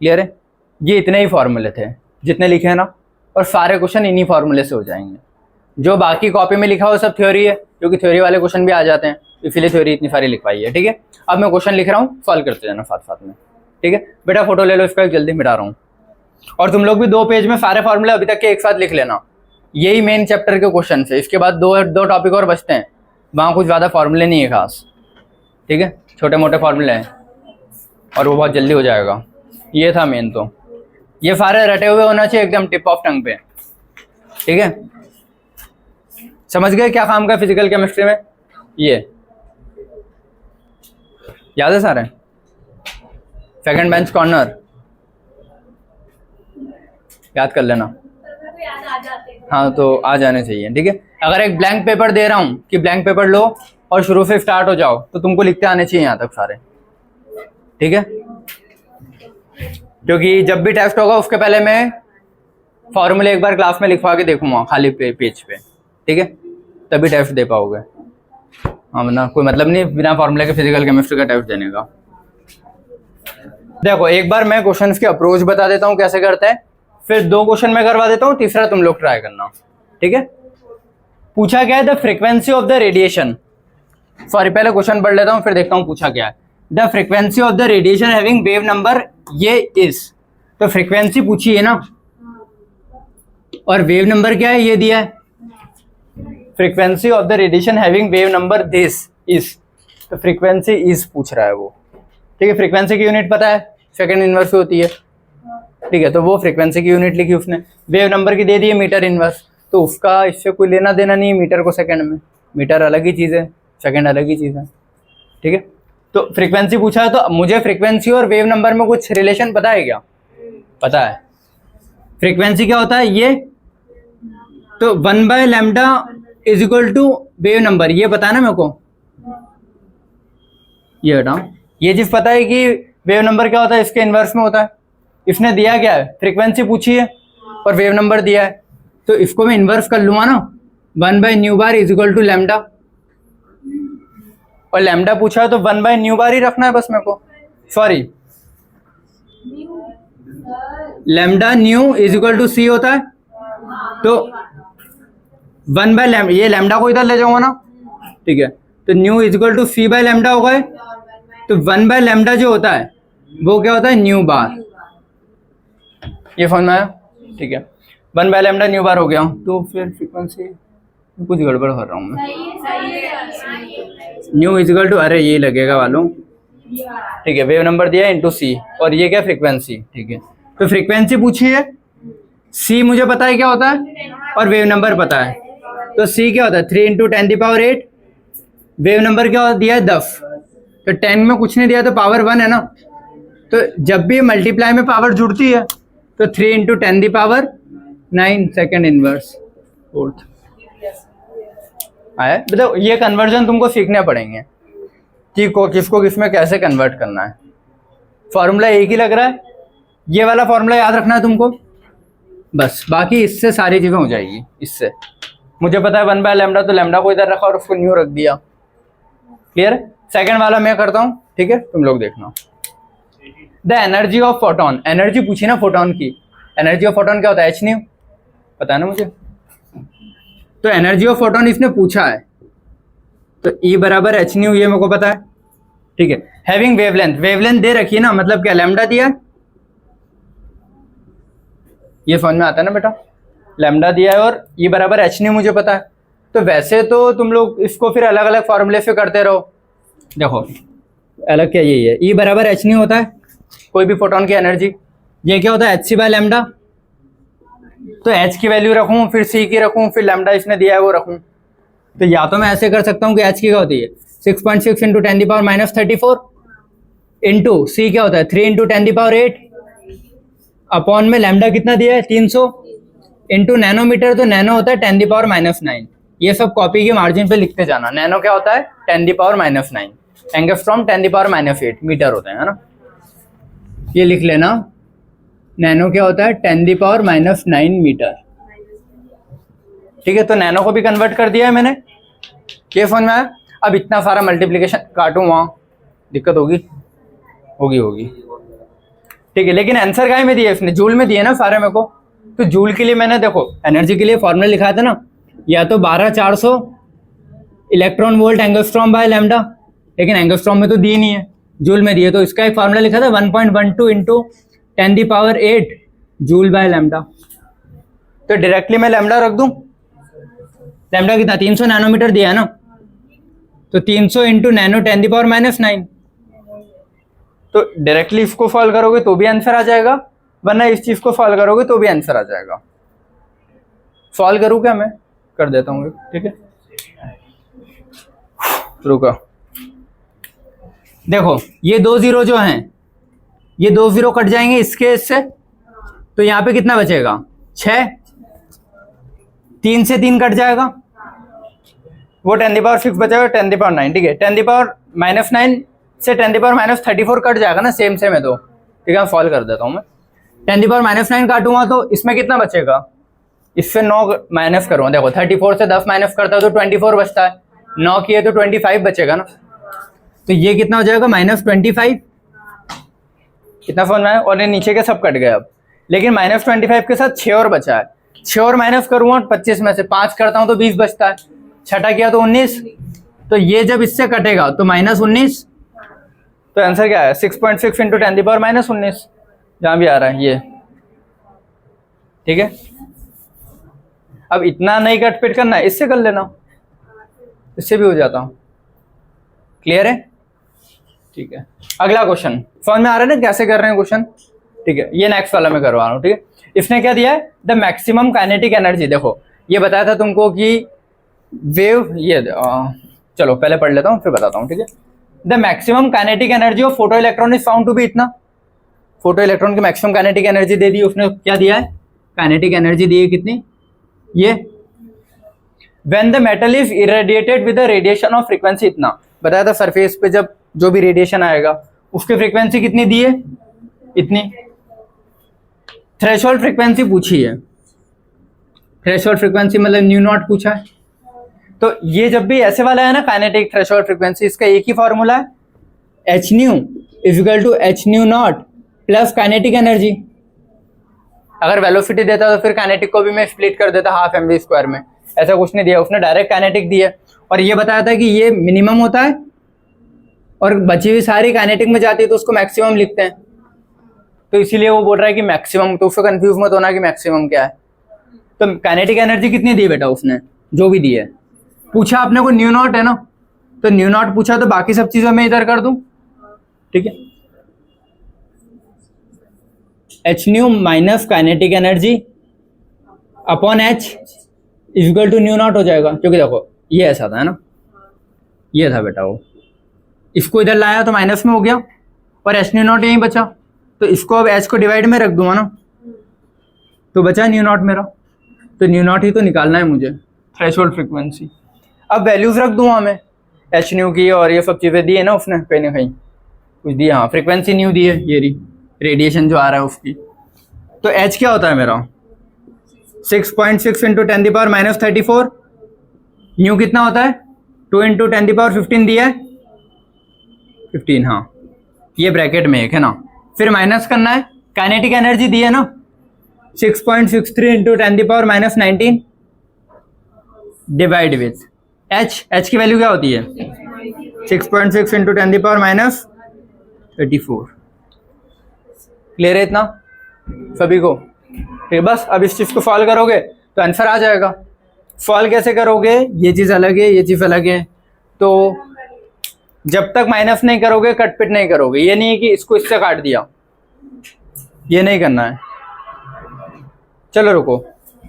क्लियर है। ये इतने ही फॉर्मूले थे जितने लिखे हैं ना, और सारे क्वेश्चन इन्हीं फॉर्मूले से हो जाएंगे। जो बाकी कॉपी में लिखा हो सब थ्योरी है, क्योंकि थ्योरी वाले क्वेश्चन भी आ जाते हैं, इसीलिए थ्योरी इतनी सारी लिखवाई है, ठीक है। अब मैं क्वेश्चन लिख रहा हूँ, सॉल्व करते जाना साथ साथ में, ठीक है। बेटा फोटो ले लो इसका, जल्दी मिटा रहा हूँ, और तुम लोग भी 2 पेज में सारे फॉर्मूले अभी तक के एक साथ लिख लेना, यही मेन चैप्टर के क्वेश्चन है। इसके बाद दो टॉपिक और बचते हैं, वहाँ कुछ ज़्यादा फॉर्मूले नहीं है खास, ठीक है, छोटे मोटे फॉर्मूले हैं, और वो बहुत जल्दी हो जाएगा। ये था मेन, तो ये सारे रटे हुए होना चाहिए एकदम टिप ऑफ टंग पे, ठीक है। समझ गए क्या काम का फिजिकल केमिस्ट्री में, ये याद है सारे। सेकंड बेंच कॉर्नर याद कर लेना, हाँ तो आ जाने चाहिए, ठीक है। अगर एक ब्लैंक पेपर दे रहा हूं कि ब्लैंक पेपर लो और शुरू से स्टार्ट हो जाओ, तो तुमको लिखते आने चाहिए यहाँ तक सारे, ठीक है। क्योंकि जब भी टेस्ट होगा उसके पहले मैं फॉर्मूले एक बार क्लास में लिखवा के देखूंगा खाली पेज पे, ठीक है, तभी टेस्ट दे पाओगे। हाँ वरना कोई मतलब नहीं बिना फॉर्मूले के फिजिकल केमिस्ट्री का टेस्ट देने का। देखो एक बार मैं क्वेश्चंस की अप्रोच बता देता हूँ कैसे करता है, फिर 2 क्वेश्चन मैं करवा देता हूँ, तीसरा तुम लोग ट्राई करना, ठीक है। पूछा क्या है, the frequency of the radiation, sorry पहले क्वेश्चन पढ़ लेता हूँ फिर देखता हूँ पूछा क्या है। The frequency of the radiation having wave number ये इज, तो फ्रीक्वेंसी पूछी है ना, और वेव नंबर क्या है ये दिया है, frequency of the radiation having wave number this is, तो फ्रीक्वेंसी इज पूछ रहा है वो, ठीक है। फ्रीक्वेंसी की यूनिट पता है सेकंड इनवर्स होती है, ठीक है, तो वो फ्रीक्वेंसी की यूनिट लिखी उसने, वेव नंबर की दे दी है मीटर इनवर्स, तो उसका इससे कोई लेना देना नहीं है मीटर को सेकंड में, मीटर अलग ही चीज़ है, सेकंड अलग ही चीज़ है, ठीक है। तो फ्रीक्वेंसी पूछा है, तो मुझे फ्रीक्वेंसी और वेव नंबर में कुछ रिलेशन पता है क्या, पता है। फ्रीक्वेंसी क्या होता है ये, तो 1/λ is equal to wave number, ये पता है ना मेरे को, ये हटाओ, ये चीज पता है कि वेव नंबर क्या होता है इसके इनवर्स में होता है। इसने दिया क्या है, फ्रीक्वेंसी पूछी है और वेव नंबर दिया है, तो इसको मैं इनवर्स कर लूंगा ना, 1/ν इज इक्वल टू लैम्डा, और लैम्डा पूछा है तो 1/ν ही रखना है बस मेरे को, sorry lambda nu is equal to c होता है, तो 1/λ, ये लैम्डा को इधर ले जाऊंगा ना, ठीक है, तो nu is equal to C by lambda होगा, तो 1/λ जो होता है वो क्या होता है न्यू बार, ये समझ में आया, ठीक है। 1/λ न्यू बार हो गया, तो फिर फ्रीक्वेंसी कुछ गड़बड़ कर रहा हूँ मैं, न्यू इज इक्वल टू, अरे ये लगेगा वालों, ठीक है, वेव नंबर दिया इंटू सी, और ये क्या फ्रीक्वेंसी, ठीक है। तो फ्रीक्वेंसी पूछी है, सी मुझे पता है क्या होता है, और वेव नंबर पता है, तो सी क्या होता है 3 × 10⁸, वेव नंबर क्या दिया है 10, तो 10 में कुछ नहीं दिया तो पावर 1 है ना, तो जब भी मल्टीप्लाई में पावर जुड़ती है तो 3 × 10⁹ सेकंड इनवर्स फोर्थ आया। मतलब ये कन्वर्जन तुमको सीखने पड़ेंगे कि किसको किस में कैसे कन्वर्ट करना है। फॉर्मूला एक ही लग रहा है, ये वाला फॉर्मूला याद रखना है तुमको, बस बाकी इससे सारी चीज़ें हो जाएगी। इससे मुझे पता है 1/λ, तो लैम्डा को इधर रखा और उसको न्यू रख दिया। क्लियर? सेकंड वाला मैं करता हूँ, ठीक है, तुम लोग देखना। The energy of photon, energy पूछी ना फोटोन की, एनर्जी ऑफ फोटोन क्या होता है? एच न्यू, पता है ना मुझे। तो एनर्जी ऑफ फोटोन इसने पूछा है, तो E बराबर एच न्यू, ये मेरे को पता है, ठीक है। हैविंग वेवलेंथ, वेवलेंथ दे रखी है ना, मतलब क्या लैम्डा दिया है, ये समझ में आता है ना बेटा, लैम्डा दिया है और E बराबर एच न्यू मुझे पता है। तो वैसे तो तुम लोग इसको फिर अलग अलग फॉर्मूले से करते रहो। देखो अलग क्या, यही है, E बराबर एच न्यू होता है कोई भी फोटोन की एनर्जी, ये क्या होता है एच सी बाय लैम्डा। तो एच की वैल्यू रखूं, फिर सी की रखूं, फिर लैम्डा इसने दिया है वो रखूं। तो या तो मैं ऐसे कर सकता हूं कि एच की क्या होती है 6.6 इंटू 10⁻⁻34 इंटू सी क्या होता है 3 इंटू 10⁸ अपॉन में लैम्डा कितना दिया है 300 इंटू नैनोमीटर, तो नैनो होता है 10⁻⁹। ये सब कॉपी के मार्जिन पे लिखते जाना। नैनो क्या होता है 10⁻⁹, एंगस्ट्रॉम 10⁻8 मीटर होते हैं, है ना, ये लिख लेना। नैनो क्या होता है 10⁻9 मीटर, ठीक है। तो नैनो को भी कन्वर्ट कर दिया है मैंने, ये फोन में आया। अब इतना सारा मल्टीप्लिकेशन काटूं वहाँ दिक्कत होगी, ठीक है। लेकिन आंसर काय में दिया इसने, जूल में दिया ना सारे मेरे को। तो जूल के लिए मैंने देखो एनर्जी के लिए फॉर्मूला लिखा था ना, या तो 12400 electron volt angstrom by lambda, लेकिन एंगस्ट्रॉम में तो दी नहीं है, जूल में दिए। तो इसका एक फॉर्मूला लिखा था 1.12 इंटू 10⁸ जूल बाय लैम्डा। तो डायरेक्टली मैं लैम्डा रख दूं, लैम्डा कितना 300 नैनोमीटर दिया है ना, तो 300 इंटू नैनो 10⁻⁹। तो डायरेक्टली इसको सॉल्व करोगे तो भी आंसर आ जाएगा, वरना इस चीज को सॉल्व करोगे तो भी आंसर आ जाएगा। सॉल्व करूँ क्या? मैं कर देता हूँ, ठीक है, रुको। देखो ये 2 0 जो हैं, ये 2 0 कट जाएंगे इसके इससे, तो यहाँ पे कितना बचेगा 6, 3 से 3 कट जाएगा, वो 10⁻6 बचेगा 10⁻9, ठीक है। 10⁻⁹ से 10⁻34 कट जाएगा ना, सेम है तो, ठीक है। सॉल्व कर देता हूँ मैं। 10⁻9 काटूंगा तो इसमें कितना बचेगा, इससे 9 माइनस करूँगा। देखो 34 से 10 माइनस करता है तो 24 बचता है, 9 किए तो 25 बचेगा ना। तो ये कितना हो जाएगा -25, कितना समझ में आया। और ये नीचे के सब कट गए अब, लेकिन -25 के साथ 6 और बचा है। 6 और माइनस करूँगा 25 में से 5 करता हूँ तो 20 बचता है, छठा किया तो 19। तो ये जब इससे कटेगा तो -19, तो आंसर क्या है 6.6 इंटू 10⁻⁻19, जहाँ भी आ रहा है ये, ठीक है। अब इतना नहीं कट पिट करना है, इससे कर लेना, इससे भी हो जाता हूँ। क्लियर है? ठीक है। अगला क्वेश्चन समझ में आ रहा है ना कैसे कर रहे हैं क्वेश्चन, ठीक है। ये नेक्स्ट वाला मैं करवा रहा हूँ, ठीक है। इसने क्या दिया है, द मैक्सिमम काइनेटिक एनर्जी। देखो ये बताया था तुमको कि वेव, ये चलो पहले पढ़ लेता हूँ फिर बताता हूँ, ठीक है। The maximum kinetic energy of photo electron is found to be इतना। फोटो इलेक्ट्रॉन की मैक्सिमम काइनेटिक एनर्जी दे दी उसने, क्या दिया है, काइनेटिक एनर्जी दी है कितनी, ये। When the metal is irradiated with the radiation of frequency, इतना बताया था सरफेस पे जब जो भी रेडिएशन आएगा उसकी फ्रीक्वेंसी कितनी दी है, इतनी। थ्रेशोल्ड फ्रीक्वेंसी पूछी है, थ्रेशोल्ड फ्रीक्वेंसी मतलब न्यू नॉट पूछा है। तो ये जब भी ऐसे वाला है ना काइनेटिक थ्रेशोल्ड फ्रीक्वेंसी, इसका एक ही फॉर्मूला है, H nu is equal to H nu not plus kinetic energy. अगर वेलोसिटी देता तो फिर काइनेटिक को भी मैं स्प्लिट कर देता हाफ mv² में, ऐसा कुछ नहीं दिया उसने, डायरेक्ट काइनेटिक दिया। और ये बताया था कि ये मिनिमम होता है और बची हुई सारी काइनेटिक में जाती है तो उसको मैक्सिमम लिखते हैं। तो इसीलिए वो बोल रहा है कि मैक्सिमम, तो उसको कंफ्यूज मत होना कि मैक्सिमम क्या है। तो काइनेटिक एनर्जी कितनी दी बेटा उसने, जो भी दी है, पूछा आपने को न्यू नॉट है ना, तो न्यू नॉट पूछा तो बाकी सब चीजों में इधर कर दूं, ठीक है। H nu minus kinetic energy upon H is equal to nu not हो जाएगा, क्योंकि देखो ये ऐसा था, है ना, ये था बेटा वो, इसको इधर लाया तो माइनस में हो गया और एच न्यू नॉट यहीं बचा, तो इसको अब एच को डिवाइड में रख दूंगा ना, तो बचा न्यू नॉट मेरा। तो न्यू नॉट ही तो निकालना है मुझे, थ्रेशोल्ड फ्रीक्वेंसी। अब वैल्यूज रख दूंगा मैं एच न्यू की, और ये सब चीज़ें दी है ना उसने कहीं ना कहीं कुछ दी, हाँ फ्रीक्वेंसी न्यू दी है, ये रेडिएशन जो आ रहा है उसकी। तो एच क्या होता है मेरा 6.6 इंटू 10 पावर माइनस 34, न्यू कितना होता है 2 इंटू 10 पावर 15 दिया है 15, हाँ ये ब्रैकेट में एक है ना, फिर माइनस करना है, काइनेटिक एनर्जी दी है ना 6.63 into 10 power minus 19 divide with H की वैल्यू क्या होती है 6.6 इंटू 10 पावर माइनस 34। क्लियर है इतना सभी को? ठीक है, बस अब इस चीज को सॉल्व करोगे तो आंसर आ जाएगा। सॉल्व कैसे करोगे, ये चीज अलग है, ये चीज अलग है, तो जब तक माइनस नहीं करोगे कट पिट नहीं करोगे। ये नहीं है कि इसको इससे काट दिया, ये नहीं करना है। चलो रुको,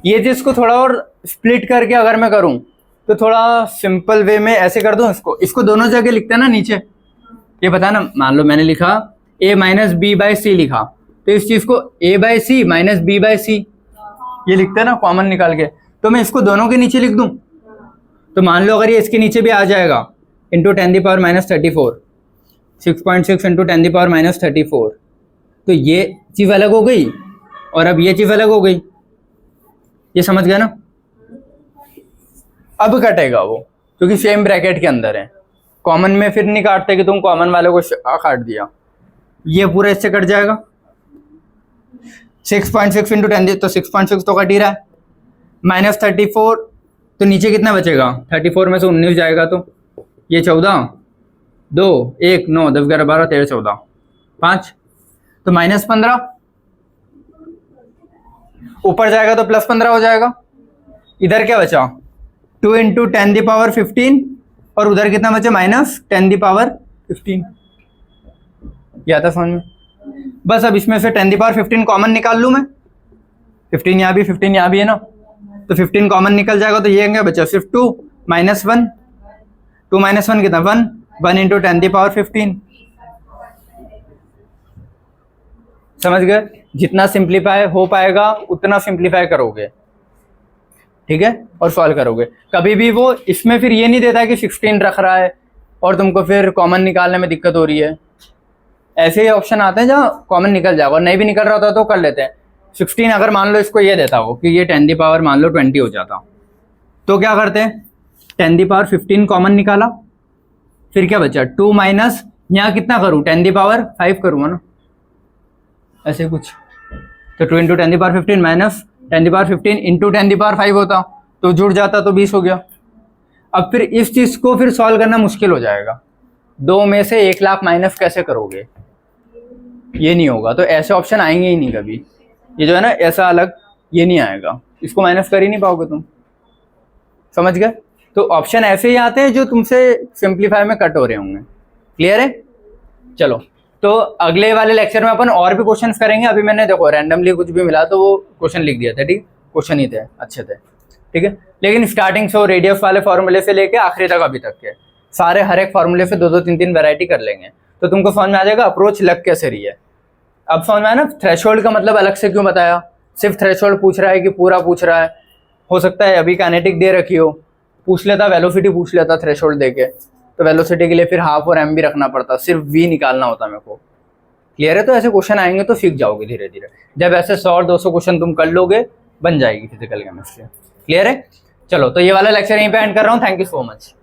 ये चीज को थोड़ा और स्प्लिट करके अगर मैं करूं तो थोड़ा सिंपल वे में ऐसे कर दूं, इसको दोनों जगह लिखते हैं ना नीचे, ये पता ना, मान लो मैंने लिखा a minus b by c लिखा, तो इस चीज को a by c minus b by c ये लिखते हैं ना कॉमन निकाल के, तो मैं इसको दोनों के नीचे लिख दूं, तो मान लो अगर ये इसके नीचे भी आ जाएगा into 10 power minus 34, 6.6 into 10 power minus 34, तो ये चीज अलग हो गई और अब ये चीज अलग हो गई, ये समझ गया ना? अब कटेगा वो क्योंकि सेम ब्रैकेट के अंदर है, कॉमन में फिर नहीं काटते कि तुम कॉमन वाले को काट दिया, ये पूरा इससे कट जाएगा। 6.6 इंटू 10 तो 6.6 तो कट ही रहा है, माइनस 34 तो नीचे कितना बचेगा 34 में से 19 जाएगा, तो ये 14 2 1 9 10 11 12 13 14 5, तो माइनस 15, ऊपर जाएगा तो प्लस 15 हो जाएगा। इधर क्या बचा 2 इंटू 10 पावर 15 और उधर कितना बचा माइनस 10 पावर 15, या था समझ में? बस अब इसमें से 10 पावर 15 कॉमन निकाल लूं मैं, 15 यहाँ भी 15 यहाँ भी है ना, तो 15 कॉमन निकल जाएगा, तो ये क्या बचा सिर्फ 2 माइनस 1, 2 माइनस 1 कितना 1, 1 इंटू 10 पावर 15। समझ गए? जितना सिंप्लीफाई हो पाएगा उतना सिंप्लीफाई करोगे, ठीक है, और सॉल्व करोगे। कभी भी वो इसमें फिर ये नहीं देता कि 16 रख रहा है और तुमको फिर कॉमन निकालने में दिक्कत हो रही है। ऐसे ही ऑप्शन आते हैं जहाँ कॉमन निकल जाएगा और नहीं भी निकल रहा होता तो कर लेते हैं। 16 अगर मान लो इसको ये देता हो कि ये 10 पावर मान लो 20 हो जाता, तो क्या करते हैं 10 पावर 15 कॉमन निकाला, फिर क्या बचा 2 माइनस यहाँ कितना करूँ 10 पावर 5 करूँगा ना, ऐसे कुछ, तो 2 into 10 power 15 minus 10 power 15 into 10 power 5 होता तो जुड़ जाता, तो 20 हो गया। अब फिर इस चीज को फिर सॉल्व करना मुश्किल हो जाएगा, 2 में से 1 लाख माइनस कैसे करोगे, ये नहीं होगा, तो ऐसे ऑप्शन आएंगे ही नहीं कभी, ये जो है ना ऐसा अलग ये नहीं आएगा, इसको माइनस कर ही नहीं पाओगे तुम। समझ गए? तो ऑप्शन ऐसे ही आते हैं जो तुमसे सिंप्लीफाई में कट हो रहे होंगे। क्लियर है? चलो, तो अगले वाले लेक्चर में अपन और भी क्वेश्चंस करेंगे। अभी मैंने देखो रैंडमली कुछ भी मिला तो वो क्वेश्चन लिख दिया था, ठीक, क्वेश्चन ही थे, अच्छे थे, ठीक है, लेकिन स्टार्टिंग से रेडियस वाले फॉर्मूले से लेके आखिरी तक अभी तक के सारे हर एक फॉर्मूले से 2-2 3-3 वैरायटी कर लेंगे, तो तुमको समझ में आ जाएगा अप्रोच लग कैसे रही है। अब समझ में आया ना थ्रेशोल्ड का मतलब अलग से क्यों बताया, सिर्फ थ्रेशोल्ड पूछ रहा है कि पूरा पूछ रहा है, हो सकता है अभी काइनेटिक दे रखी हो, पूछ लेता वेलोसिटी पूछ लेता थ्रेशोल्ड देके, तो वेलोसिटी के लिए फिर हाफ और एम भी रखना पड़ता, सिर्फ वी निकालना होता मेरे को। क्लियर है? तो ऐसे क्वेश्चन आएंगे तो सीख जाओगे धीरे धीरे, जब ऐसे 100-200 क्वेश्चन तुम कर लोगे बन जाएगी फिजिकल केमिस्ट्री। क्लियर है? चलो, तो ये वाला लेक्चर यहीं पे एंड कर रहा हूँ। Thank you so much.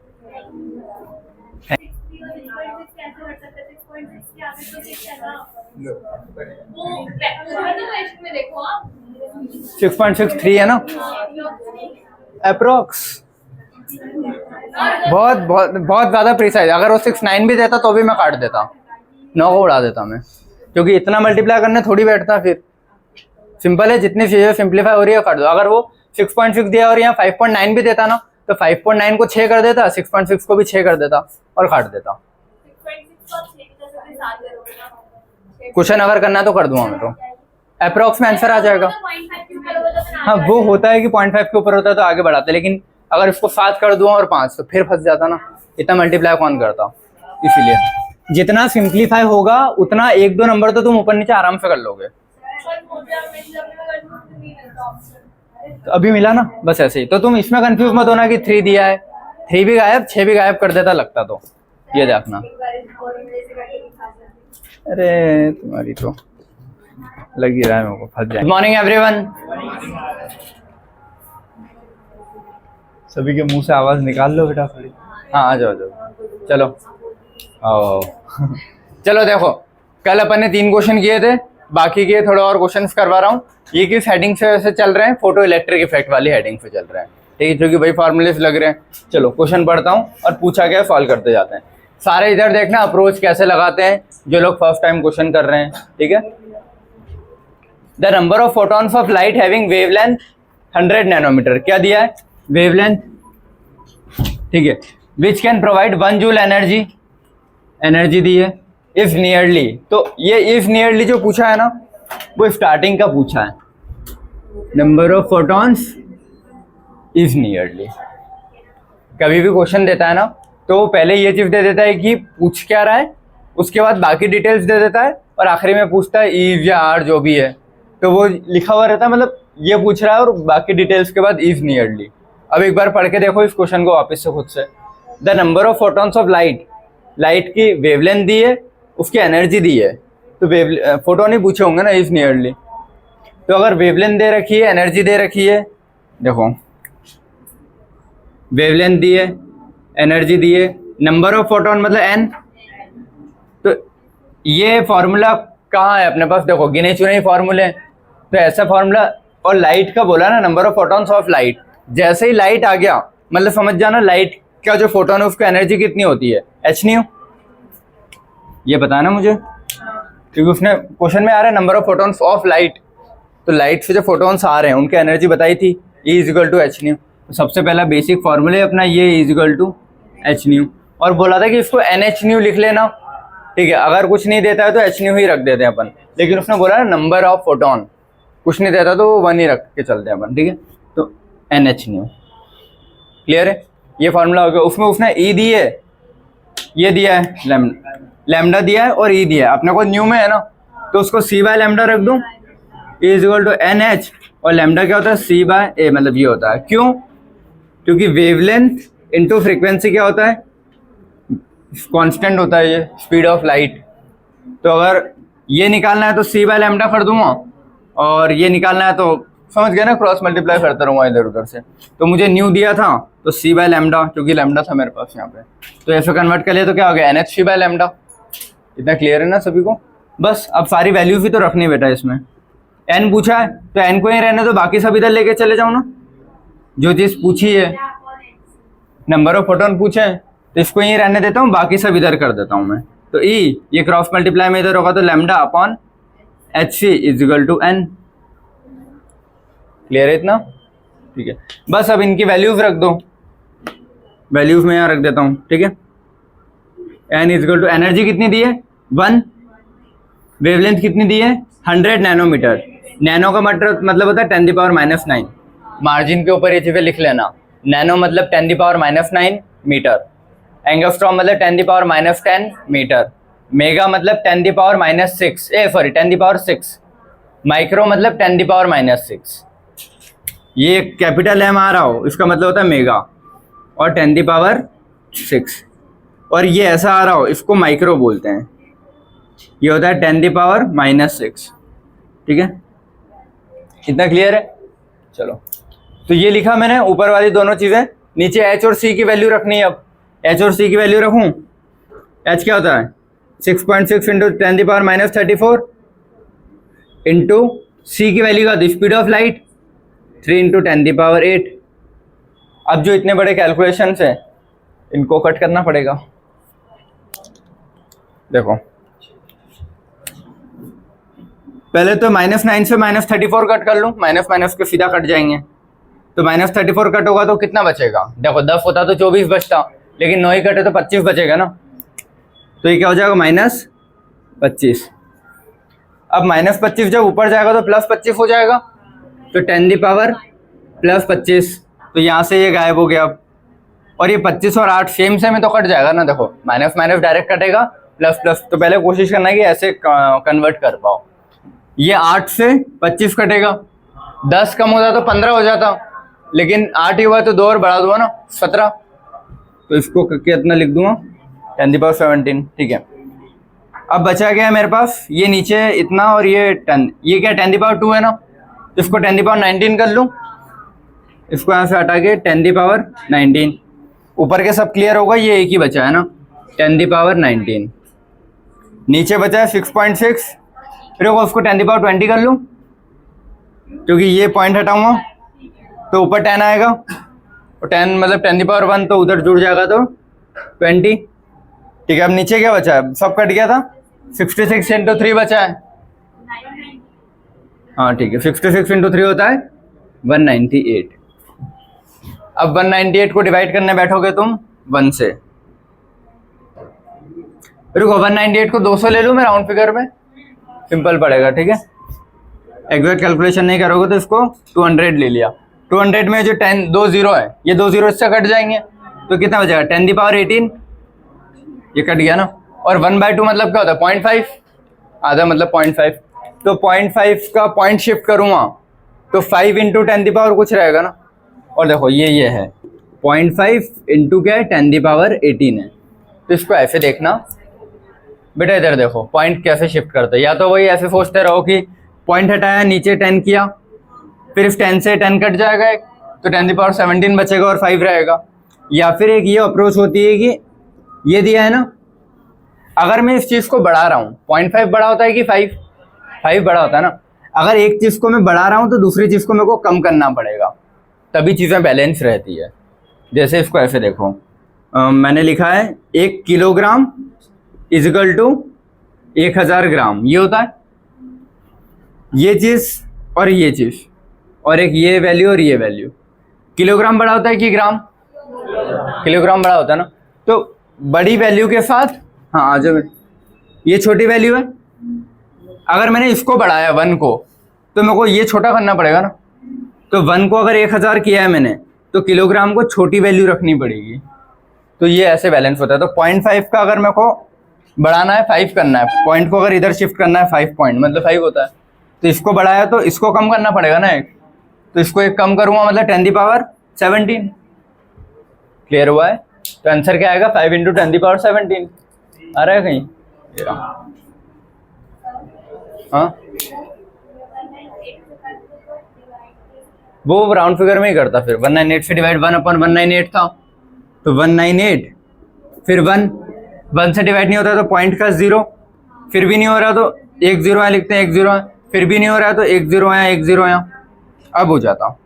6.63 है ना अप्रोक्स, बहुत बहुत बहुत ज्यादा प्रिसाइज। अगर वो 6.9 भी देता तो भी मैं काट देता, 9 को उड़ा देता मैं, क्योंकि इतना मल्टीप्लाई करने थोड़ी बैठता। फिर सिंपल है, जितनी चीजें सिंप्लीफाई हो रही है काट दो। अगर वो 6.6 दिया और यहाँ 5.9 भी देता ना, तो 5.9 को 6 कर देता, 6.6 को भी 6 कर देता और काट देता। क्वेश्चन अगर करना है तो कर दूंगा मैं, तो अप्रोक्स में आंसर आ जाएगा। हाँ, वो होता है कि 0.5 के ऊपर होता है तो आगे बढ़ाते, लेकिन अगर इसको 7 कर दूं और 5 तो फिर फंस जाता ना, इतना मल्टीप्लाई कौन करता। इसीलिए जितना सिंप्लीफाई होगा उतना 1-2 नंबर तो तुम ऊपर नीचे आराम से कर लोगे। तो अभी मिला ना, बस ऐसे ही। तो तुम इसमें कंफ्यूज मत होना कि 3 दिया है, 3 भी गायब 6 भी गायब कर देता लगता, तो ये देखना। अरे तुम्हारी तो लग ही रहा है मेरे को, फंस जाए। Good morning everyone. सभी के मुंह से आवाज निकाल लो बेटा थोड़ी। हाँ आ जाओ जाओ, चलो आओ चलो देखो, कल अपन ने 3 क्वेश्चन किए थे, बाकी के थोड़े और क्वेश्चंस करवा रहा हूँ। ये किस हेडिंग से वैसे चल रहे हैं, फोटो इलेक्ट्रिक इफेक्ट वाली हेडिंग पे चल रहे हैं, ठीक है, क्योंकि भाई फॉर्मूलेस लग रहे हैं। चलो क्वेश्चन पढ़ता हूँ और पूछा गया सॉल्व करते जाते हैं। सारे इधर देखना अप्रोच कैसे लगाते हैं जो लोग फर्स्ट टाइम क्वेश्चन कर रहे हैं, ठीक है। The number of photons of light having wavelength 100 nanometre, क्या दिया है, वेवलेंथ, ठीक है, which can provide 1 joule energy, energy दी है, इफ नियरली। तो ये इफ नियरली जो पूछा है ना, वो स्टार्टिंग का पूछा है, number of photons if nearly. कभी भी क्वेश्चन देता है ना, तो पहले ये चीज दे देता है कि पूछ क्या रहा है, उसके बाद बाकी डिटेल्स दे देता है, और आखिरी में पूछता है इफ या आर जो भी है, तो वो लिखा हुआ रहता है, मतलब ये पूछ रहा है और बाकी डिटेल्स के बाद इफ नियरली। अब एक बार पढ़ के देखो इस क्वेश्चन को वापस से खुद से। The number of photons of light, light की वेवलेंथ दी है, उसकी एनर्जी दी है, तो फोटोन ही पूछे होंगे ना इफ नियरली। तो अगर वेवलेंथ दे रखी है, एनर्जी दे रखी है, देखो वेवलेंथ दी है, एनर्जी दी है, नंबर ऑफ फोटोन मतलब एन, तो ये फॉर्मूला कहाँ है अपने पास, देखो गिने चुने फॉर्मूले, तो ऐसा फॉर्मूला। और लाइट का बोला ना, number of photons of light, जैसे ही लाइट आ गया मतलब समझ जाना लाइट का जो फोटोन है उसकी एनर्जी कितनी होती है, एच न्यू। ये बताना मुझे, क्योंकि उसने क्वेश्चन में आ रहा है number of photons of light, तो लाइट से जो फोटॉन्स आ रहे हैं उनकी एनर्जी बताई थी, E is equal to H nu. तो सबसे पहला बेसिक फॉर्मूले अपना ये इजिकल टू एच न्यू, और बोला था कि इसको एन एच न्यू लिख लेना, ठीक है। अगर कुछ नहीं देता है तो एच न्यू ही रख देते हैं अपन, लेकिन उसने बोला ना नंबर ऑफ फोटोन, कुछ नहीं देता तो 1 ही रख के चलते हैं अपन, ठीक है। तो एन एच न्यू, क्लियर है, ये फॉर्मूला हो गया। उसमें उसने ई दी है, ये दिया है लैम्डा दिया है और ई दिया है, अपने को न्यू में है ना, तो उसको सी बाय लैम्डा रख दूं, E is equal to N H, और लैम्डा क्या होता है, सी बाय ए, मतलब ये होता है। क्यों, क्योंकि वेवलेंथ इनटू फ्रीक्वेंसी क्या होता है, कांस्टेंट होता है ये, स्पीड ऑफ लाइट। तो अगर ये निकालना है तो सी बाय लैम्डा कर दूंगा, और ये निकालना है तो समझ गए ना, क्रॉस मल्टीप्लाई करता रहूँगा इधर उधर से। तो मुझे न्यू दिया था तो सी बाय लैम्डा, क्योंकि लैम्डा था मेरे पास यहाँ पे, तो ऐसे कन्वर्ट कर लिया तो क्या हो गया, N H C by lambda. इतना क्लियर है ना सभी को। बस अब सारी वैल्यूज भी तो रखनी बेटा इसमें। एन पूछा है तो एन को ही रहने दो, बाकी सब इधर लेके चले जाओ ना, जो चीज़ पूछी है। नंबर ऑफ फोटोन पूछे हैं तो इसको यहीं रहने देता हूँ, बाकी सब इधर कर देता हूँ मैं। तो ई ये क्रॉस मल्टीप्लाई में इधर होगा, तो lambda upon H C is equal to N. Clear है इतना, ठीक है। बस अब इनकी वैल्यूज रख दो, वैल्यूज में यहाँ रख देता हूँ, ठीक है। N is equal to energy कितनी दी है 1, वेवलेंथ कितनी दी है 100 नैनोमीटर। नैनो का मतलब होता है 10⁻⁹। मार्जिन के ऊपर ये चीजें लिख लेना, नैनो मतलब 10⁻⁹ मीटर, एंगस्ट्रॉम मतलब 10⁻⁻10 मीटर, मेगा मतलब 10⁻⁶, माइक्रो मतलब 10⁻⁶। ये कैपिटल एम आ रहा हो इसका मतलब होता है मेगा और 10⁻⁶, और ये ऐसा आ रहा हो इसको माइक्रो बोलते हैं, ये होता है 10⁻⁻6, ठीक है। इतना क्लियर है। चलो तो ये लिखा मैंने ऊपर वाली दोनों चीजें, नीचे एच और सी की वैल्यू रखनी है। अब एच और सी की वैल्यू रखूं, एच क्या होता है 6.6 इंटू 10⁻34 इंटू सी की वैल्यू का स्पीड ऑफ लाइट 3 इंटू 10⁸। अब जो इतने बड़े कैलकुलेशंस हैं इनको कट करना पड़ेगा। देखो पहले तो -9 से -34 कट कर लूँ, माइनस माइनस के सीधा कट जाएंगे, तो -34 कट होगा तो कितना बचेगा, देखो 10 होता तो 24 बचता, लेकिन 9 ही कटे तो 25 बचेगा ना, तो ये क्या हो जाएगा -25। अब -25 जब ऊपर जाएगा तो +25 हो जाएगा, तो 10⁻+25, तो यहाँ से ये गायब हो गया। अब और ये 25 और 8 सेम में तो कट जाएगा ना, देखो माइनस माइनस डायरेक्ट कटेगा, प्लस प्लस, तो पहले कोशिश करना है कि ऐसे कन्वर्ट कर पाओ। ये 8 से 25 कटेगा, 10 कम होता तो 15 हो जाता, लेकिन 8 ही हुआ तो 2 और बढ़ा दूंगा ना 17, तो इसको कितना लिख दूंगा 10⁻17, ठीक है। अब बचा गया मेरे पास ये नीचे इतना और ये 10, ये क्या 10⁻2 है ना, तो इसको 10⁻19 कर लूँ, इसको यहाँ से हटा के 10⁻19। ऊपर के सब क्लियर होगा, ये एक ही बचा है ना, 10⁻19। नीचे बचा है 6.6, फिर उसको 10⁻20 कर लूँ, क्योंकि ये पॉइंट हटाऊंगा तो ऊपर 10 आएगा, और 10 मतलब 10⁻1 तो उधर जुड़ जाएगा तो 20। ठीक है, अब नीचे क्या बचा है, सब कट गया था, 66 × 3 बचा है। हाँ ठीक है, 66 × 3 होता है 198। अब 198 को डिवाइड करने बैठोगे तुम 1 से, रुको 198 को 200 ले लूँ मैं राउंड फिगर में, सिंपल पड़ेगा। ठीक है, एग्जैक्ट कैलकुलेशन नहीं करोगे तो इसको 200 ले लिया। 200 में जो 10 2 0 है, ये 2 0 इससे कट जाएंगे तो कितना बचेगा, 10⁻18, ये कट गया ना। और 1/2 मतलब क्या होता है, 0.5, आधा मतलब 0.5, तो 0.5 का पॉइंट शिफ्ट करूँगा तो 5 × 10⁻, कुछ रहेगा ना। और देखो ये है 0.5 × क्या है, 10⁻18 है। तो इसको ऐसे देखना बेटा, इधर देखो पॉइंट कैसे शिफ्ट करते हैं। या तो वही ऐसे सोचते रहो कि पॉइंट हटाया, नीचे 10 किया, फिर इस 10 से 10 कट जाएगा एक, तो 10⁻17 बचेगा और 5 रहेगा। या फिर एक ये अप्रोच होती है कि ये दिया है ना, अगर मैं इस चीज़ को बढ़ा रहा हूँ, 0.5 बड़ा होता है कि 5 बड़ा होता है ना। अगर एक चीज़ को मैं बढ़ा रहा हूँ तो दूसरी चीज़ को मेरे को कम करना पड़ेगा, तभी चीज़ें बैलेंस रहती है। जैसे इसको ऐसे देखो, मैंने लिखा है 1 किलोग्राम = 1000 ग्राम, ये होता है ये चीज़ और ये चीज़, और एक ये वैल्यू और ये वैल्यू। किलोग्राम बड़ा होता है कि ग्राम, किलोग्राम बड़ा होता है ना। तो बड़ी वैल्यू के साथ, हाँ आ जाओ, ये छोटी वैल्यू है, अगर मैंने इसको बढ़ाया 1 को तो मेरे को ये छोटा करना पड़ेगा ना। तो 1 को अगर 1000 किया है मैंने, तो किलोग्राम को छोटी वैल्यू रखनी पड़ेगी। तो ये ऐसे बैलेंस होता है। तो 0.5 का अगर मेरे को बढ़ाना है 5 करना है, पॉइंट को अगर इधर शिफ्ट करना है 5 पॉइंट मतलब 5 होता है, तो इसको बढ़ाया तो इसको कम करना पड़ेगा ना एक, तो इसको एक कम करूँगा मतलब 10⁻17। क्लियर हुआ है? तो आंसर क्या आएगा, 5 × 10⁻17 आ रहा है कहीं, हाँ वो राउंड फिगर में ही करता। फिर 198 से डिवाइड 1/198 था, तो 198, फिर 1 से डिवाइड नहीं होता तो पॉइंट का 0, फिर भी नहीं हो रहा तो 1 0 यहाँ लिखते हैं, 1 0 है, फिर भी नहीं हो रहा है तो 1 0 यहाँ, 1 0 यहाँ, अब हो जाता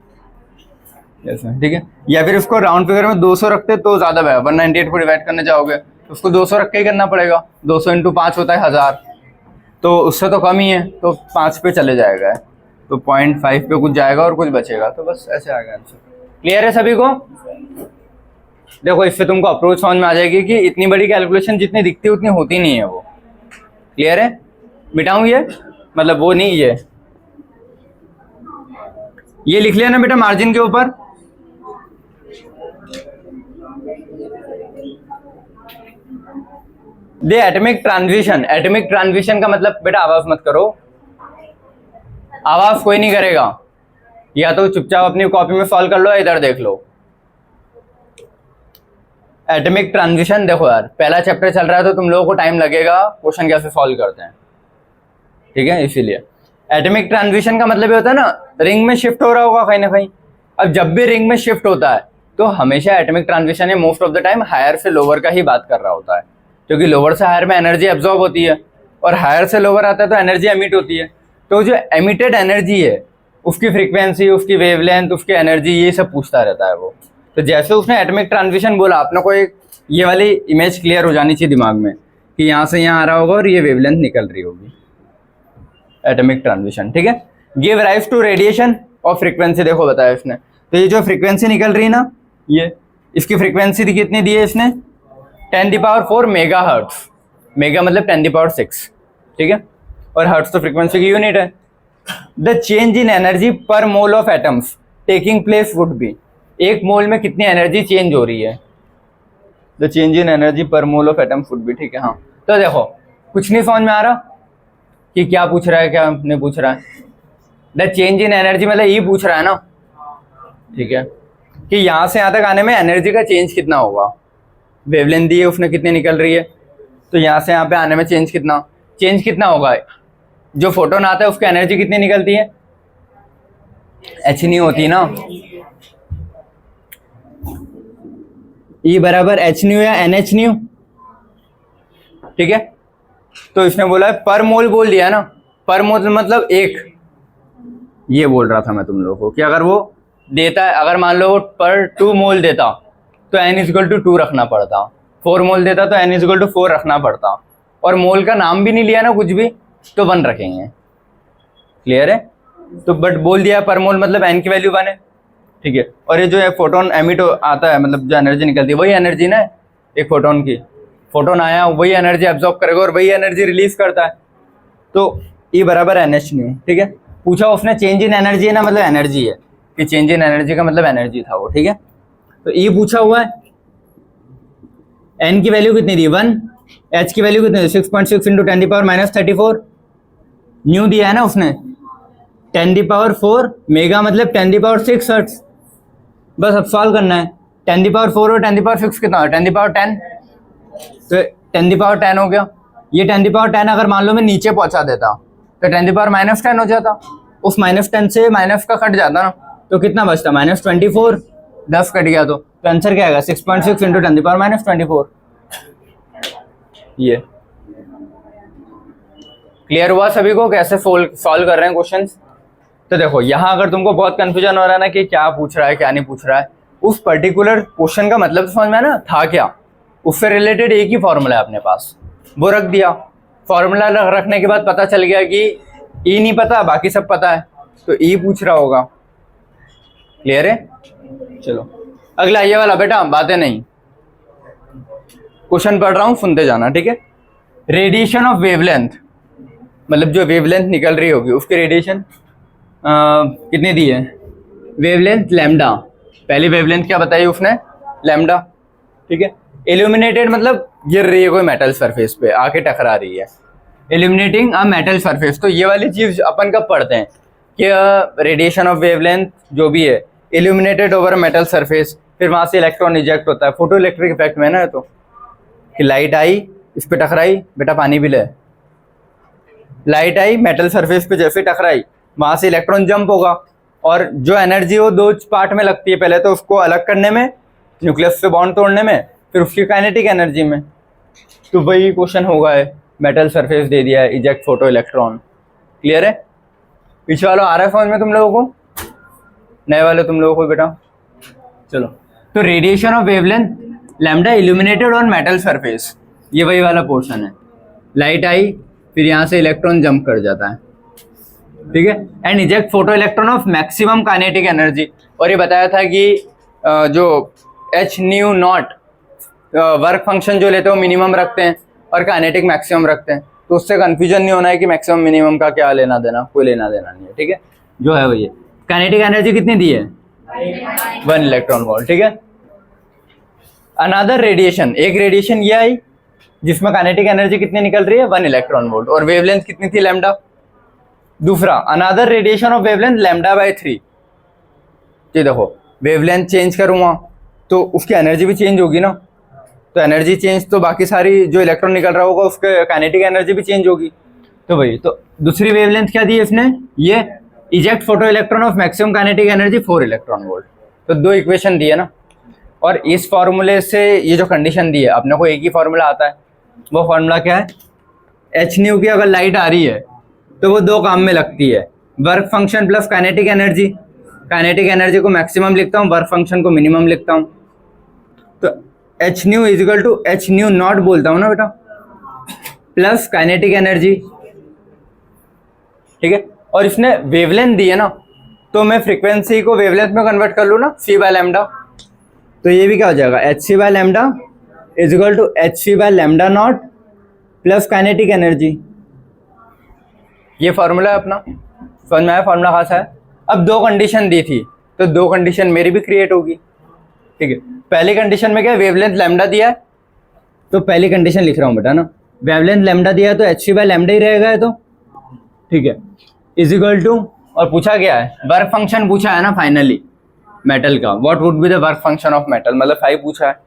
ऐसा। ठीक है, या फिर उसको राउंड फिगर में 200 रखते तो ज़्यादा है। 198 को डिवाइड करने जाओगे तो उसको 200 रख के ही करना पड़ेगा, 200 × 5 होता है 1000, तो उससे तो कम ही है, तो 5 पे चले जाएगा, तो 0.5 पे कुछ जाएगा और कुछ बचेगा, तो बस ऐसे आ गया आंसर। क्लियर है सभी को? देखो इससे तुमको अप्रोच समझ में आ जाएगी कि इतनी बड़ी कैलकुलेशन जितनी दिखती है उतनी होती नहीं है वो। क्लियर है? मिटाऊं ये, मतलब वो नहीं, ये लिख लिया ना बेटा मार्जिन के ऊपर। दे एटमिक ट्रांजिशन, एटमिक ट्रांजिशन का मतलब बेटा आवाज मत करो, आवाज कोई नहीं करेगा, या तो चुपचाप अपनी कॉपी में सॉल्व कर लो या इधर देख लो। एटमिक ट्रांजिशन देखो यार, पहला चैप्टर चल रहा है तो तुम लोगों को टाइम लगेगा क्वेश्चन कैसे सॉल्व करते हैं, ठीक है। इसीलिए एटमिक ट्रांजिशन का मतलब ये होता है ना, रिंग में शिफ्ट हो रहा होगा कहीं ना कहीं। अब जब भी रिंग में शिफ्ट होता है तो हमेशा एटमिक ट्रांजिशन है most of the time higher से लोअर का ही बात कर रहा होता है, क्योंकि लोअर से हायर में एनर्जी एब्जॉर्ब होती है और हायर से लोअर आता है तो एनर्जी एमिट होती है। तो जो एमिटेड एनर्जी है उसकी फ्रीक्वेंसी, उसकी वेवलेंथ, उसकी एनर्जी, ये सब पूछता रहता है वो। तो जैसे उसने एटमिक ट्रांजिशन बोला, अपने को एक ये वाली इमेज क्लियर हो जानी चाहिए दिमाग में कि यहाँ से यहाँ आ रहा होगा और ये वेवलेंथ निकल रही होगी, एटमिक ट्रांजिशन, ठीक है। गिव राइज टू रेडिएशन और फ्रीक्वेंसी, देखो बताया इसने। तो ये जो फ्रीक्वेंसी निकल रही ना, ये इसकी फ्रीक्वेंसी कितनी दी है इसने, 10⁴ मेगा हर्ट्स, मेगा मतलब 10⁶, ठीक है, और हर्ट्स तो फ्रीक्वेंसी की यूनिट है। द चेंज इन एनर्जी पर mole of atoms taking place would be, एक मोल में कितनी एनर्जी चेंज हो रही है, द चेंज इन एनर्जी पर mole of atoms would be, ठीक है। हाँ तो देखो कुछ नहीं समझ में आ रहा कि क्या पूछ रहा है, क्या नहीं पूछ रहा है। द चेंज इन एनर्जी मतलब ये पूछ रहा है ना, ठीक है, कि यहाँ से यहाँ तक आने में एनर्जी का चेंज कितना होगा, वेवलेंथ दी है उसने कितनी निकल रही है, तो यहाँ से यहाँ पे आने में चेंज कितना होगा। जो फोटोन आता है उसकी एनर्जी कितनी निकलती है, h नहीं होती ना, E बराबर एच न्यू या एन एच न्यू, ठीक है। तो इसने बोला है पर मोल बोल दिया ना, पर मोल मतलब एक, ये बोल रहा था मैं तुम लोगों को कि अगर वो देता है, अगर मान लो वो पर 2 मोल देता तो n इक्वल टू 2 रखना पड़ता, 4 मोल देता तो n इक्वल टू 4 रखना पड़ता, और मोल का नाम भी नहीं लिया ना कुछ भी तो 1 रखेंगे। क्लियर है? तो बट बोल दिया पर मोल मतलब n की वैल्यू 1 है, ठीक है। और ये जो है फोटोन एमिट आता है, मतलब जो एनर्जी निकलती है वही एनर्जी ना, एक फोटोन की, फोटोन आया वही एनर्जी एब्जॉर्ब करेगा और वही एनर्जी रिलीज करता है। तो E बराबर एन एच न्यू, ठीक है। पूछा उसने चेंज इन एनर्जी है ना, मतलब एनर्जी है, कि चेंज इन एनर्जी का मतलब एनर्जी था वो, ठीक है। तो E पूछा हुआ है, n की वैल्यू कितनी थी 1, h की वैल्यू कितनी थी 6.6 इंटू 10 पावर माइनस 34, न्यू दिया है ना उसने 10 पावर 4, मेगा मतलब 10 पावर 6 हर्ट्ज। बस अब सॉल्व करना है, 10 पावर 4 और 10 पावर 6 कितना है, 10 पावर 10, तो 10 पावर 10 हो गया। ये 10 पावर 10 अगर मान लो मैं नीचे पहुंचा देता तो 10 पावर माइनस 10 हो जाता, उस माइनस 10 से माइनस का कट जाता ना, तो कितना बचता माइनस 24, 10 कट गया तो आंसर क्या आएगा 6.6 इंटू 10 पावर माइनस 24। ये क्लियर हुआ सभी को कैसे सॉल्व कर रहे हैं क्वेश्चंस? तो देखो यहाँ अगर तुमको बहुत कंफ्यूजन हो रहा है ना कि क्या पूछ रहा है क्या नहीं पूछ रहा है, उस पर्टिकुलर क्वेश्चन का मतलब समझ में है ना, था क्या, उससे रिलेटेड एक ही फॉर्मूला है अपने पास, वो रख दिया। फॉर्मूला रखने के बाद पता चल गया कि ई नहीं पता बाकी सब पता है, तो ई पूछ रहा होगा। क्लियर है? चलो अगला ये वाला, बेटा बातें नहीं, क्वेश्चन पढ़ रहा हूं सुनते जाना, ठीक है। रेडिएशन ऑफ वेवलेंथ, मतलब जो वेवलेंथ निकल रही होगी उसकी रेडिएशन कितनी दी है, वेवलेंथ लैम्डा, पहली वेवलेंथ क्या बताई उसने, लैम्डा, ठीक है। इल्यूमिनेटेड मतलब गिर रही है कोई मेटल सरफेस पे, आके टकरा रही है, इल्यूमिनेटिंग अ मेटल सरफेस। तो ये वाली चीज अपन कब पढ़ते हैं कि रेडिएशन ऑफ वेवलेंथ जो भी है इल्यूमिनेटेड ओवर मेटल सरफेस, फिर वहां से इलेक्ट्रॉन इजेक्ट होता है, फोटो इलेक्ट्रिक इफेक्ट में ना है, तो कि लाइट आई इस पे टकराई, बेटा पानी भी ले, लाइट आई मेटल सरफेस पे जैसे टकराई वहां से इलेक्ट्रॉन जंप होगा, और जो एनर्जी वो 2 पार्ट में लगती है, पहले तो उसको अलग करने में, न्यूक्लियस से बॉन्ड तोड़ने में, फिर उसकी काइनेटिक एनर्जी में। तो वही क्वेश्चन होगा है, मेटल सरफेस दे दिया है, इजेक्ट फोटो इलेक्ट्रॉन। क्लियर है? पीछे वालों आ रहा है समझ में तुम लोगों को, नए वाले तुम लोगों को बेटा? चलो, तो radiation of wavelength lambda illuminated on metal surface, ये वही वाला पोर्शन है, लाइट आई फिर यहाँ से इलेक्ट्रॉन जंप कर जाता है, ठीक है, and eject photo electron of maximum kinetic energy. और ये बताया था कि जो H nu not work function जो लेते हैं वो मिनिमम रखते हैं और काइनेटिक मैक्सिमम रखते हैं, तो उससे कंफ्यूजन नहीं होना है कि मैक्सिमम मिनिमम का क्या लेना देना, कोई लेना देना नहीं है, ठीक है। जो है वही है, काइनेटिक एनर्जी कितनी दी है 1 इलेक्ट्रॉन वोल्ट, ठीक है। अनदर रेडिएशन, एक रेडिएशन ये आई जिसमें काइनेटिक एनर्जी कितनी निकल रही है 1 इलेक्ट्रॉन वोल्ट, और वेवलेंथ कितनी थी लैम्डा। दूसरा अनदर रेडिएशन ऑफ वेवलेंथ λ/3, ये देखो वेवलेंथ चेंज करूँगा तो उसकी एनर्जी भी चेंज होगी ना, तो एनर्जी चेंज तो बाकी सारी जो इलेक्ट्रॉन निकल रहा होगा उसके काइनेटिक एनर्जी भी चेंज होगी, तो वही। तो दूसरी वेवलेंथ क्या दी है इसने, ये eject photo electron of maximum kinetic energy 4 electron volt. तो 2 इक्वेशन दी है ना, और इस फॉर्मूले से ये जो कंडीशन दी है अपने को एक ही फॉर्मूला आता है, वो फॉर्मूला क्या है, एच न्यू की अगर लाइट आ रही है तो वो 2 काम में लगती है, work function plus kinetic energy. Kinetic energy को मैक्सिमम लिखता हूँ, वर्क फंक्शन को मिनिमम लिखता हूँ, तो H nu is equal to H nu not बोलता हूँ ना बेटा, प्लस काइनेटिक एनर्जी, ठीक है। और इसने वेवलेंथ दी है ना, तो मैं फ्रीक्वेंसी को वेवलेंथ में कन्वर्ट कर लूँ ना, c/λ, तो ये भी क्या हो जाएगा hc/λ is equal to hc/λ not plus kinetic energy. ये फॉर्मूला है अपना, समझ में आया फॉर्मूला खासा है। अब 2 कंडीशन दी थी तो 2 कंडीशन मेरी भी क्रिएट होगी, ठीक है। पहली कंडीशन में क्या है, वेवलेंथ लैम्डा दिया है, तो पहली कंडीशन लिख रहा हूँ बेटा ना, वेवलेंथ लैम्डा दिया है तो hc/λ ही रहेगा ये तो, ठीक है, इज इक्वल टू, और पूछा गया है वर्क फंक्शन पूछा है ना फाइनली मेटल का, what would be the work function of metal, मतलब फाई पूछा है।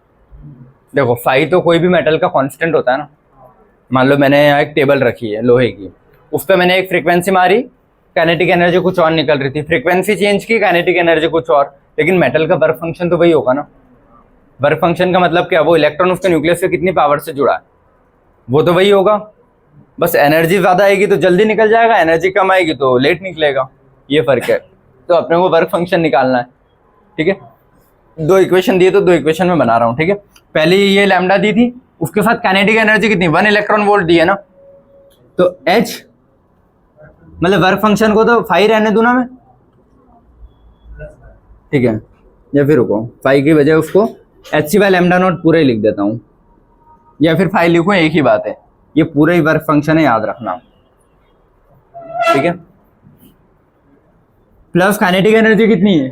देखो फाई तो कोई भी मेटल का कांस्टेंट होता है ना, मान लो मैंने यहाँ एक टेबल रखी है लोहे की, उस पर मैंने एक फ्रीक्वेंसी मारी, काइनेटिक एनर्जी कुछ और निकल रही थी, फ्रीक्वेंसी चेंज की काइनेटिक एनर्जी कुछ और, लेकिन मेटल का वर्क फंक्शन तो वही होगा ना, वर्क फंक्शन का मतलब क्या, वो इलेक्ट्रॉन उसके न्यूक्लियस से कितनी पावर से जुड़ा है, वो तो वही होगा। बस एनर्जी ज़्यादा आएगी तो जल्दी निकल जाएगा, एनर्जी कम आएगी तो लेट निकलेगा, ये फ़र्क है। तो अपने को वर्क फंक्शन निकालना है, ठीक है। 2 इक्वेशन दिए तो 2 इक्वेशन में बना रहा हूँ, ठीक है। पहले ये लैम्डा दी थी, उसके साथ काइनेटिक एनर्जी कितनी, 1 इलेक्ट्रॉन वोल्ट दी है ना, तो H मतलब वर्क फंक्शन को तो फाई रहने दूँ ना मैं, ठीक है। या फिर रुको, फाई की बजाय उसको hc/λ0 पूरा ही लिख देता हूँ, या फिर फाई लिखूँ, एक ही बात है, ये पूरा ही वर्क फंक्शन है, याद रखना, ठीक है। प्लस काइनेटिक एनर्जी कितनी है,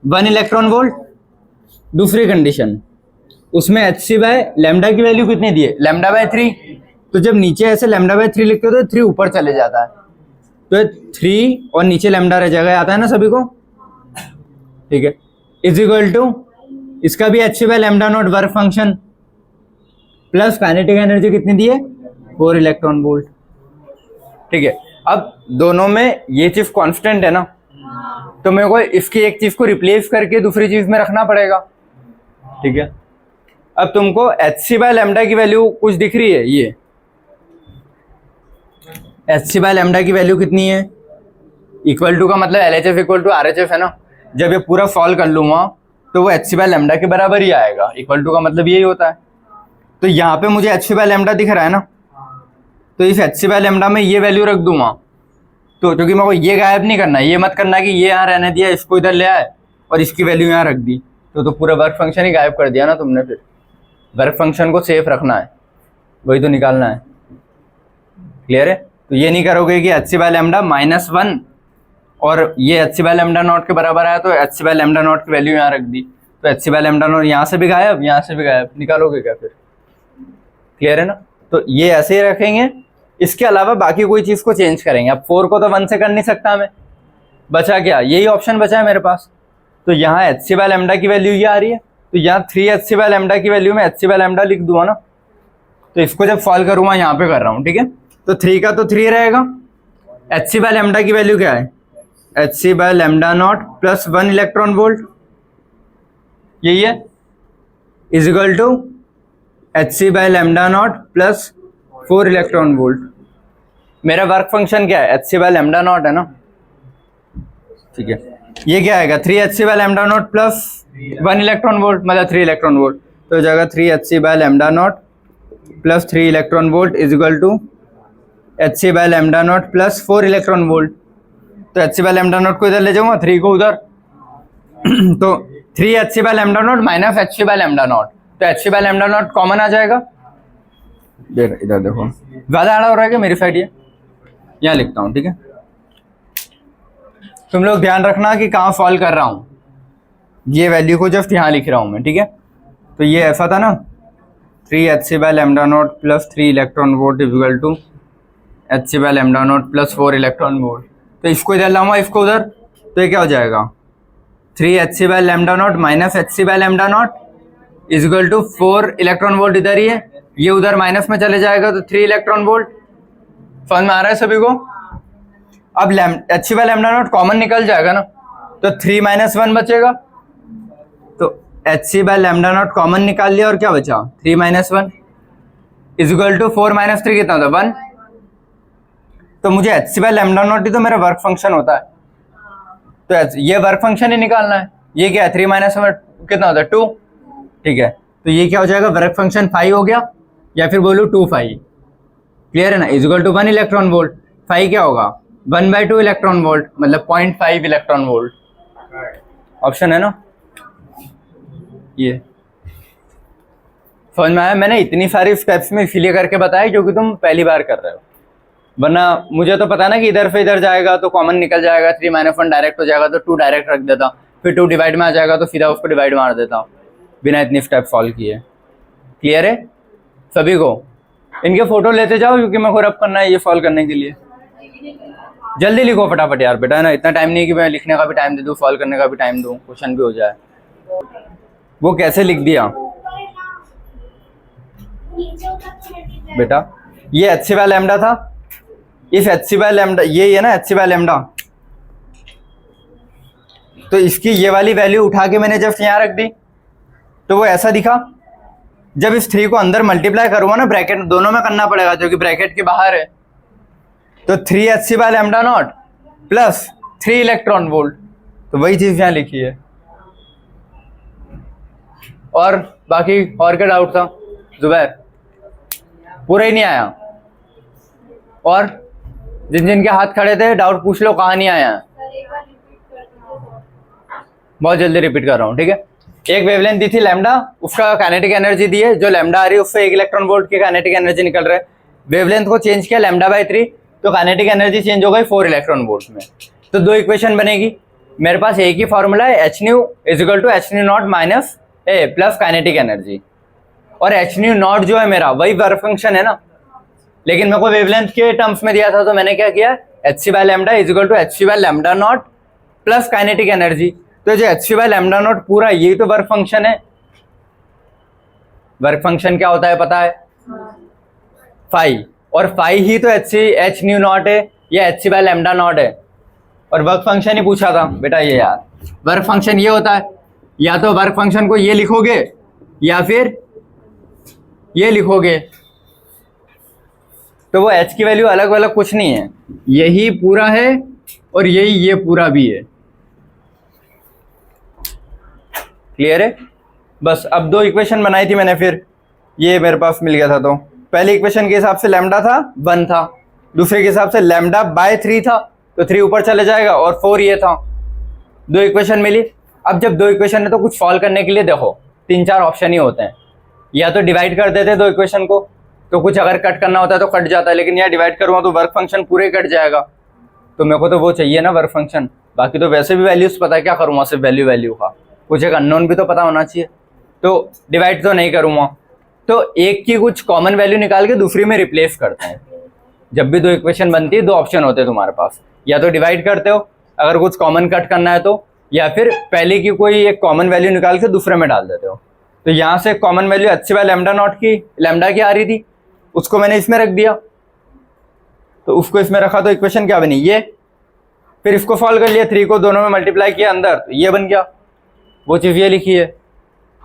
1 इलेक्ट्रॉन वोल्ट। दूसरी कंडीशन, उसमें hc/λ की वैल्यू कितनी दी है, λ/3। तो जब नीचे ऐसे λ/3 लिखते हो तो 3 ऊपर चले जाता है, तो 3 और नीचे लैम्डा रह जाएगा, आता है ना सभी को, ठीक है। इज इक्वल टू इसका भी hc/λ0 work function plus kinetic energy कितनी दी है, 4 इलेक्ट्रॉन वोल्ट, ठीक है। अब दोनों में ये चीज कांस्टेंट है ना, तो मेरे को इसकी एक चीज को रिप्लेस करके दूसरी चीज में रखना पड़ेगा, ठीक है। अब तुमको hc/λ की वैल्यू कुछ दिख रही है, ये hc/λ की वैल्यू कितनी है, इक्वल टू का मतलब LHF इक्वल टू RHF है ना। जब ये पूरा सॉल्व कर लूंगा तो वो hc/λ के बराबर ही आएगा, इक्वल टू का मतलब यही होता है। तो यहाँ पे मुझे hc/λ दिख रहा है ना, तो इस hc/λ में ये वैल्यू रख दूंगा, तो क्योंकि मेरे को ये गायब नहीं करना है, ये मत करना कि ये यहाँ रहने दिया, इसको इधर ले आए और इसकी वैल्यू यहाँ रख दी, तो पूरा वर्क फंक्शन ही गायब कर दिया ना तुमने। फिर वर्क फंक्शन को सेफ रखना है, वही तो निकालना है, क्लियर है। तो ये नहीं करोगे कि hc/λ -1 और ये hc/λ0 के बराबर आया तो hc/λ0 की वैल्यू यहाँ रख दी, तो hc/λ0 यहाँ से भी गायब, यहाँ से भी गायब, निकालोगे क्या फिर, क्लियर है ना। तो ये ऐसे ही रखेंगे, इसके अलावा बाकी कोई चीज़ को चेंज करेंगे। अब 4 को तो 1 से कर नहीं सकता मैं, बचा क्या, यही ऑप्शन बचा है मेरे पास। तो यहाँ hc/λ की वैल्यू ये आ रही है, तो यहाँ 3 hc/λ की वैल्यू में hc/λ लिख दूंगा ना, तो इसको जब सॉल्व करूँगा यहाँ पे कर रहा हूँ, ठीक है। तो 3 का तो 3 रहेगा, hc/λ की वैल्यू क्या है, hc/λ0 प्लस 1 इलेक्ट्रॉन वोल्ट, यही है, is equal to hc/λ0 plus 4 electron volt. मेरा वर्क फंक्शन क्या है, hc/λ0 है ना, ठीक है। ये क्या आएगा, 3 hc/λ0 प्लस 1 इलेक्ट्रॉन वोल्ट, मतलब 3 इलेक्ट्रॉन वोल्ट, तो जाएगा 3 hc/λ0 plus 3 electron volt is equal to hc/λ0 plus 4 electron volt. तो hc/λ0 को इधर ले जाऊंगा, 3 को उधर, तो 3 hc/λ0 माइनस hc/λ0, तो hc/λ0 कॉमन आ जाएगा। इधर देखो, ज्यादा आड़ा हो रहा है क्या मेरी साइड, ये यहाँ लिखता हूँ, ठीक है। तुम लोग ध्यान रखना कि कहाँ सॉल्व कर रहा हूँ, ये वैल्यू को जस्ट यहाँ लिख रहा हूँ मैं, ठीक है। तो ये ऐसा था ना, 3 hc/λ0 plus 3 electron volt is equal to hc/λ0 plus 4 electron volt. तो इसको इधर लाऊंगा, इसको उधर, तो ये क्या हो जाएगा, 3 hc/λ0 minus hc/λ0 is equal to 4 electron volt, इधर ही है, ये उधर माइनस में चले जाएगा तो 3 इलेक्ट्रॉन वोल्ट। समझ में आ रहा है सभी को। अब hc/λ0 कॉमन निकल जाएगा ना, तो 3 - 1 बचेगा, तो hc/λ0 कॉमन निकाल लिया और क्या बचा, 3 - 1 इज इक्वल टू 4 - 3 कितना होता है, 1। तो मुझे hc/λ0 ही तो मेरा वर्क फंक्शन होता है, तो ये वर्क फंक्शन ही निकालना है। ये क्या है, 3 - 1 कितना होता है, 2, ठीक है। तो ये क्या हो जाएगा, वर्क फंक्शन 5 हो गया, या फिर बोलूँ 2π, क्लियर है ना, is equal to 1 electron volt. 5 क्या होगा, 1/2 इलेक्ट्रॉन वोल्ट, मतलब 0.5 इलेक्ट्रॉन वोल्ट, ऑप्शन है ना ये। समझ में आया, मैंने इतनी सारी स्टेप्स में इसीलिए करके बताया क्योंकि तुम पहली बार कर रहे हो, वरना मुझे तो पता है ना कि इधर से इधर जाएगा तो कॉमन निकल जाएगा, 3 - 1 डायरेक्ट हो जाएगा तो 2 डायरेक्ट रख देता, फिर 2 डिवाइड में आ जाएगा तो सीधा उसको डिवाइड मार देता बिना इतनी स्टेप सॉल्व किए। क्लियर है सभी को। इनके फोटो लेते जाओ क्योंकि मेरे को रब करना है ये सॉल्व करने के लिए। जल्दी लिखो फटाफट यार बेटा, है ना, इतना टाइम नहीं कि मैं लिखने का भी टाइम दे दूँ, सॉल्व करने का भी टाइम दूँ, क्वेश्चन भी हो जाए। वो कैसे लिख दिया बेटा, ये hc/λ था, इस hc/λ ये है ना hc/λ, तो इसकी ये वाली वैल्यू उठा के मैंने जस्ट यहाँ रख दी, तो वो ऐसा दिखा। जब इस 3 को अंदर मल्टीप्लाई करूंगा ना, ब्रैकेट दोनों में करना पड़ेगा जो कि ब्रैकेट के बाहर है, तो 3hc bye lambda not plus 3 electron volt, तो वही चीज यहाँ लिखी है। और बाकी और क्या डाउट था जुबैर? पूरा ही नहीं आया? और जिन जिन के हाथ खड़े थे डाउट पूछ लो, कहाँ नहीं आया? बहुत जल्दी रिपीट कर रहा हूँ, ठीक है। एक वेवलेंथ दी थी लैम्डा, उसका काइनेटिक एनर्जी दी है, जो लैम्डा आ रही है उससे 1 इलेक्ट्रॉन वोल्ट की काइनेटिक एनर्जी निकल रहा है। वेवलेंथ को चेंज किया लैम्डा बाय 3, तो काइनेटिक एनर्जी चेंज हो गई 4 इलेक्ट्रॉन वोल्ट में। तो 2 इक्वेशन बनेगी। मेरे पास एक ही फॉर्मूला है, H nu is equal to H nu not minus A plus kinetic energy. और एच न्यू नॉट जो है मेरा वही वर्क फंक्शन है ना, लेकिन मेरे को वेवलेंथ के टर्म्स में दिया था, तो मैंने क्या किया, H C by lambda is equal to H C by lambda not plus kinetic energy. तो जो H C by lambda not पूरा यही तो वर्क फंक्शन है। वर्क फंक्शन क्या होता है पता है? फाई, और फाई ही तो एच न्यू नॉट है या H C by lambda not है। और वर्क फंक्शन ही पूछा था बेटा, ये यार वर्क फंक्शन ये होता है, या तो वर्क फंक्शन को ये लिखोगे या फिर ये लिखोगे, तो वो h की वैल्यू अलग अलग कुछ नहीं है, यही पूरा है और यही ये पूरा भी है। क्लियर है? बस अब 2 इक्वेशन बनाई थी मैंने, फिर ये मेरे पास मिल गया था। तो पहले इक्वेशन के हिसाब से लैम्डा था 1 था, दूसरे के हिसाब से लैम्डा बाय 3 था, तो 3 ऊपर चले जाएगा और 4 ये था। 2 इक्वेशन मिली। अब जब 2 इक्वेशन है तो कुछ सॉल्व करने के लिए देखो 3-4 ऑप्शन ही होते हैं। या तो डिवाइड कर देते 2 इक्वेशन को, तो कुछ अगर कट करना होता है तो कट जाता है, लेकिन यहाँ डिवाइड करूँगा तो वर्क फंक्शन पूरे कट जाएगा। तो मेरे को तो वो चाहिए ना वर्क फंक्शन, बाकी तो वैसे भी वैल्यूज पता है, क्या करूँगा सिर्फ वैल्यू का, कुछ एक अननोन भी तो पता होना चाहिए। तो डिवाइड तो नहीं करूँगा, तो एक की कुछ कॉमन वैल्यू निकाल के दूसरी में रिप्लेस करते हैं। जब भी 2 इक्वेशन बनती है 2 ऑप्शन होते हैं तुम्हारे पास, या तो डिवाइड करते हो अगर कुछ कॉमन कट करना है तो, या फिर पहले की कोई एक कॉमन वैल्यू निकाल के दूसरे में डाल देते हो। तो यहाँ से common value H C by lambda not की, लैम्डा की आ रही थी, उसको मैंने इसमें रख दिया, तो उसको इसमें रखा तो इक्वेशन क्या बनी ये। फिर इसको सॉल्व कर लिया, 3 को दोनों में मल्टीप्लाई किया अंदर, तो ये बन गया। वो चीज़ ये लिखी है,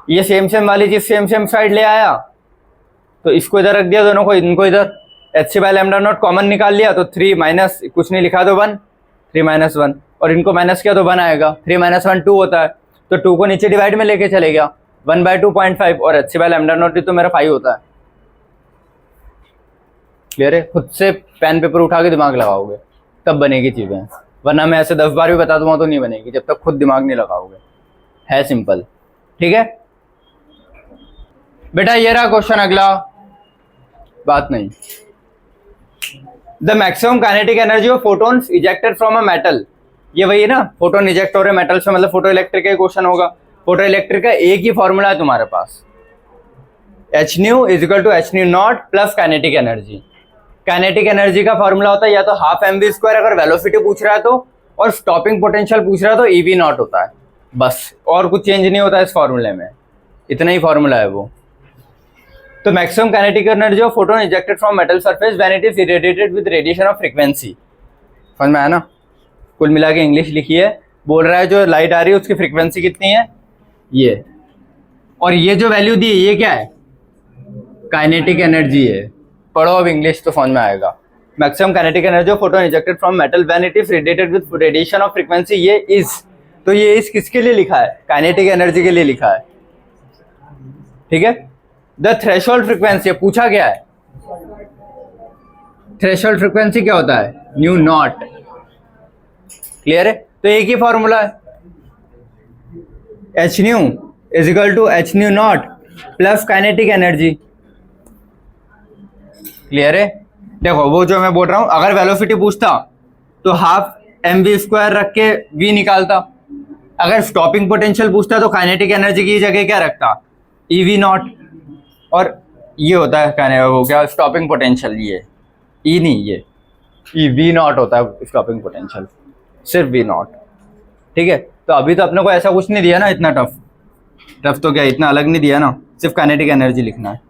ये सेम सेम वाली चीज़ सेम सेम साइड ले आया, तो इसको इधर रख दिया दोनों को, इनको इधर। H C by lambda not common निकाल लिया, तो 3 माइनस कुछ नहीं लिखा तो 1, 3 माइनस 1, और इनको माइनस किया तो 1 आएगा। 3 माइनस 1 2 होता है, तो 2 को नीचे डिवाइड में लेके चले गया, 1/2.5, और H C by lambda not तो मेरा 5 होता है। क्लियर है? खुद से पेन पेपर उठा के दिमाग लगाओगे तब बनेगी चीज़ें, वरना मैं ऐसे 10 बार भी बता दूंगा तो नहीं बनेगी, जब तक खुद दिमाग नहीं लगाओगे। है सिंपल, ठीक है बेटा। ये रहा क्वेश्चन अगला, बात नहीं। The maximum kinetic energy of photons ejected from a metal, ये वही है ना, फोटोन इजेक्ट हो रहे मेटल से, मतलब फोटो इलेक्ट्रिक का क्वेश्चन होगा। फोटो इलेक्ट्रिक का एक ही फॉर्मूला है तुम्हारे पास, h nu is equal to H nu not plus kinetic energy. Kinetic energy का फॉर्मूला होता है या तो हाफ mv² अगर वेलोसिटी पूछ रहा है तो, और स्टॉपिंग पोटेंशियल पूछ रहा है तो ev नॉट होता है, बस और कुछ चेंज नहीं होता है इस फॉर्मूले में, इतना ही फॉर्मूला है वो। तो maximum kinetic energy of photon ejected from metal surface when it is irradiated with radiation of frequency. समझ में आया ना? कुल मिला के इंग्लिश लिखी है, बोल रहा है जो लाइट आ रही है उसकी फ्रीक्वेंसी कितनी है ये, और ये जो वैल्यू दी है ये क्या है, काइनेटिक एनर्जी है। पढ़ो अब इंग्लिश तो समझ में आएगा। Maximum kinetic energy of photon ejected from metal when it is radiated with radiation of frequency, ये इज, तो ये इज किसके लिए लिखा है, काइनेटिक एनर्जी के लिए लिखा है, ठीक है। द थ्रेशोल्ड फ्रीक्वेंसी पूछा गया है, थ्रेशोल्ड फ्रीक्वेंसी क्या होता है, न्यू नॉट। क्लियर है? तो एक ही फॉर्मूला है, H nu is equal to H nu not plus kinetic energy. Clear है? देखो वो जो मैं बोल रहा हूं, अगर वेलोसिटी पूछता तो हाफ mv² रख के v निकालता, अगर स्टॉपिंग पोटेंशियल पूछता तो काइनेटिक एनर्जी की जगह क्या रखता, ev नॉट, और ये होता है वो क्या स्टॉपिंग पोटेंशियल, ये ई नहीं ये ev नॉट होता है स्टॉपिंग पोटेंशियल, सिर्फ v नॉट, ठीक है। तो अभी तो अपने को ऐसा कुछ नहीं दिया ना, इतना टफ तो क्या इतना अलग नहीं दिया ना, सिर्फ काइनेटिक एनर्जी लिखना है।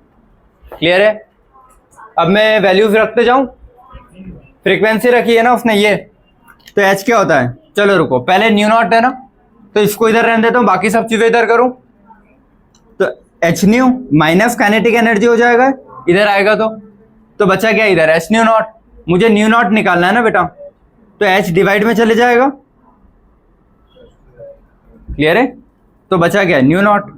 क्लियर है? अब मैं वैल्यूज रखते जाऊं, फ्रीक्वेंसी रखी है ना उसने ये, तो एच क्या होता है, चलो रुको पहले न्यू नॉट है ना, तो इसको इधर रहने देता हूँ, बाकी सब चीजें इधर करूं, तो H nu minus kinetic energy हो जाएगा इधर आएगा तो बचा क्या इधर एच न्यू नॉट। मुझे न्यू नॉट निकालना है ना बेटा, तो एच डिवाइड में चले जाएगा। क्लियर है? तो बचा क्या न्यू नॉट।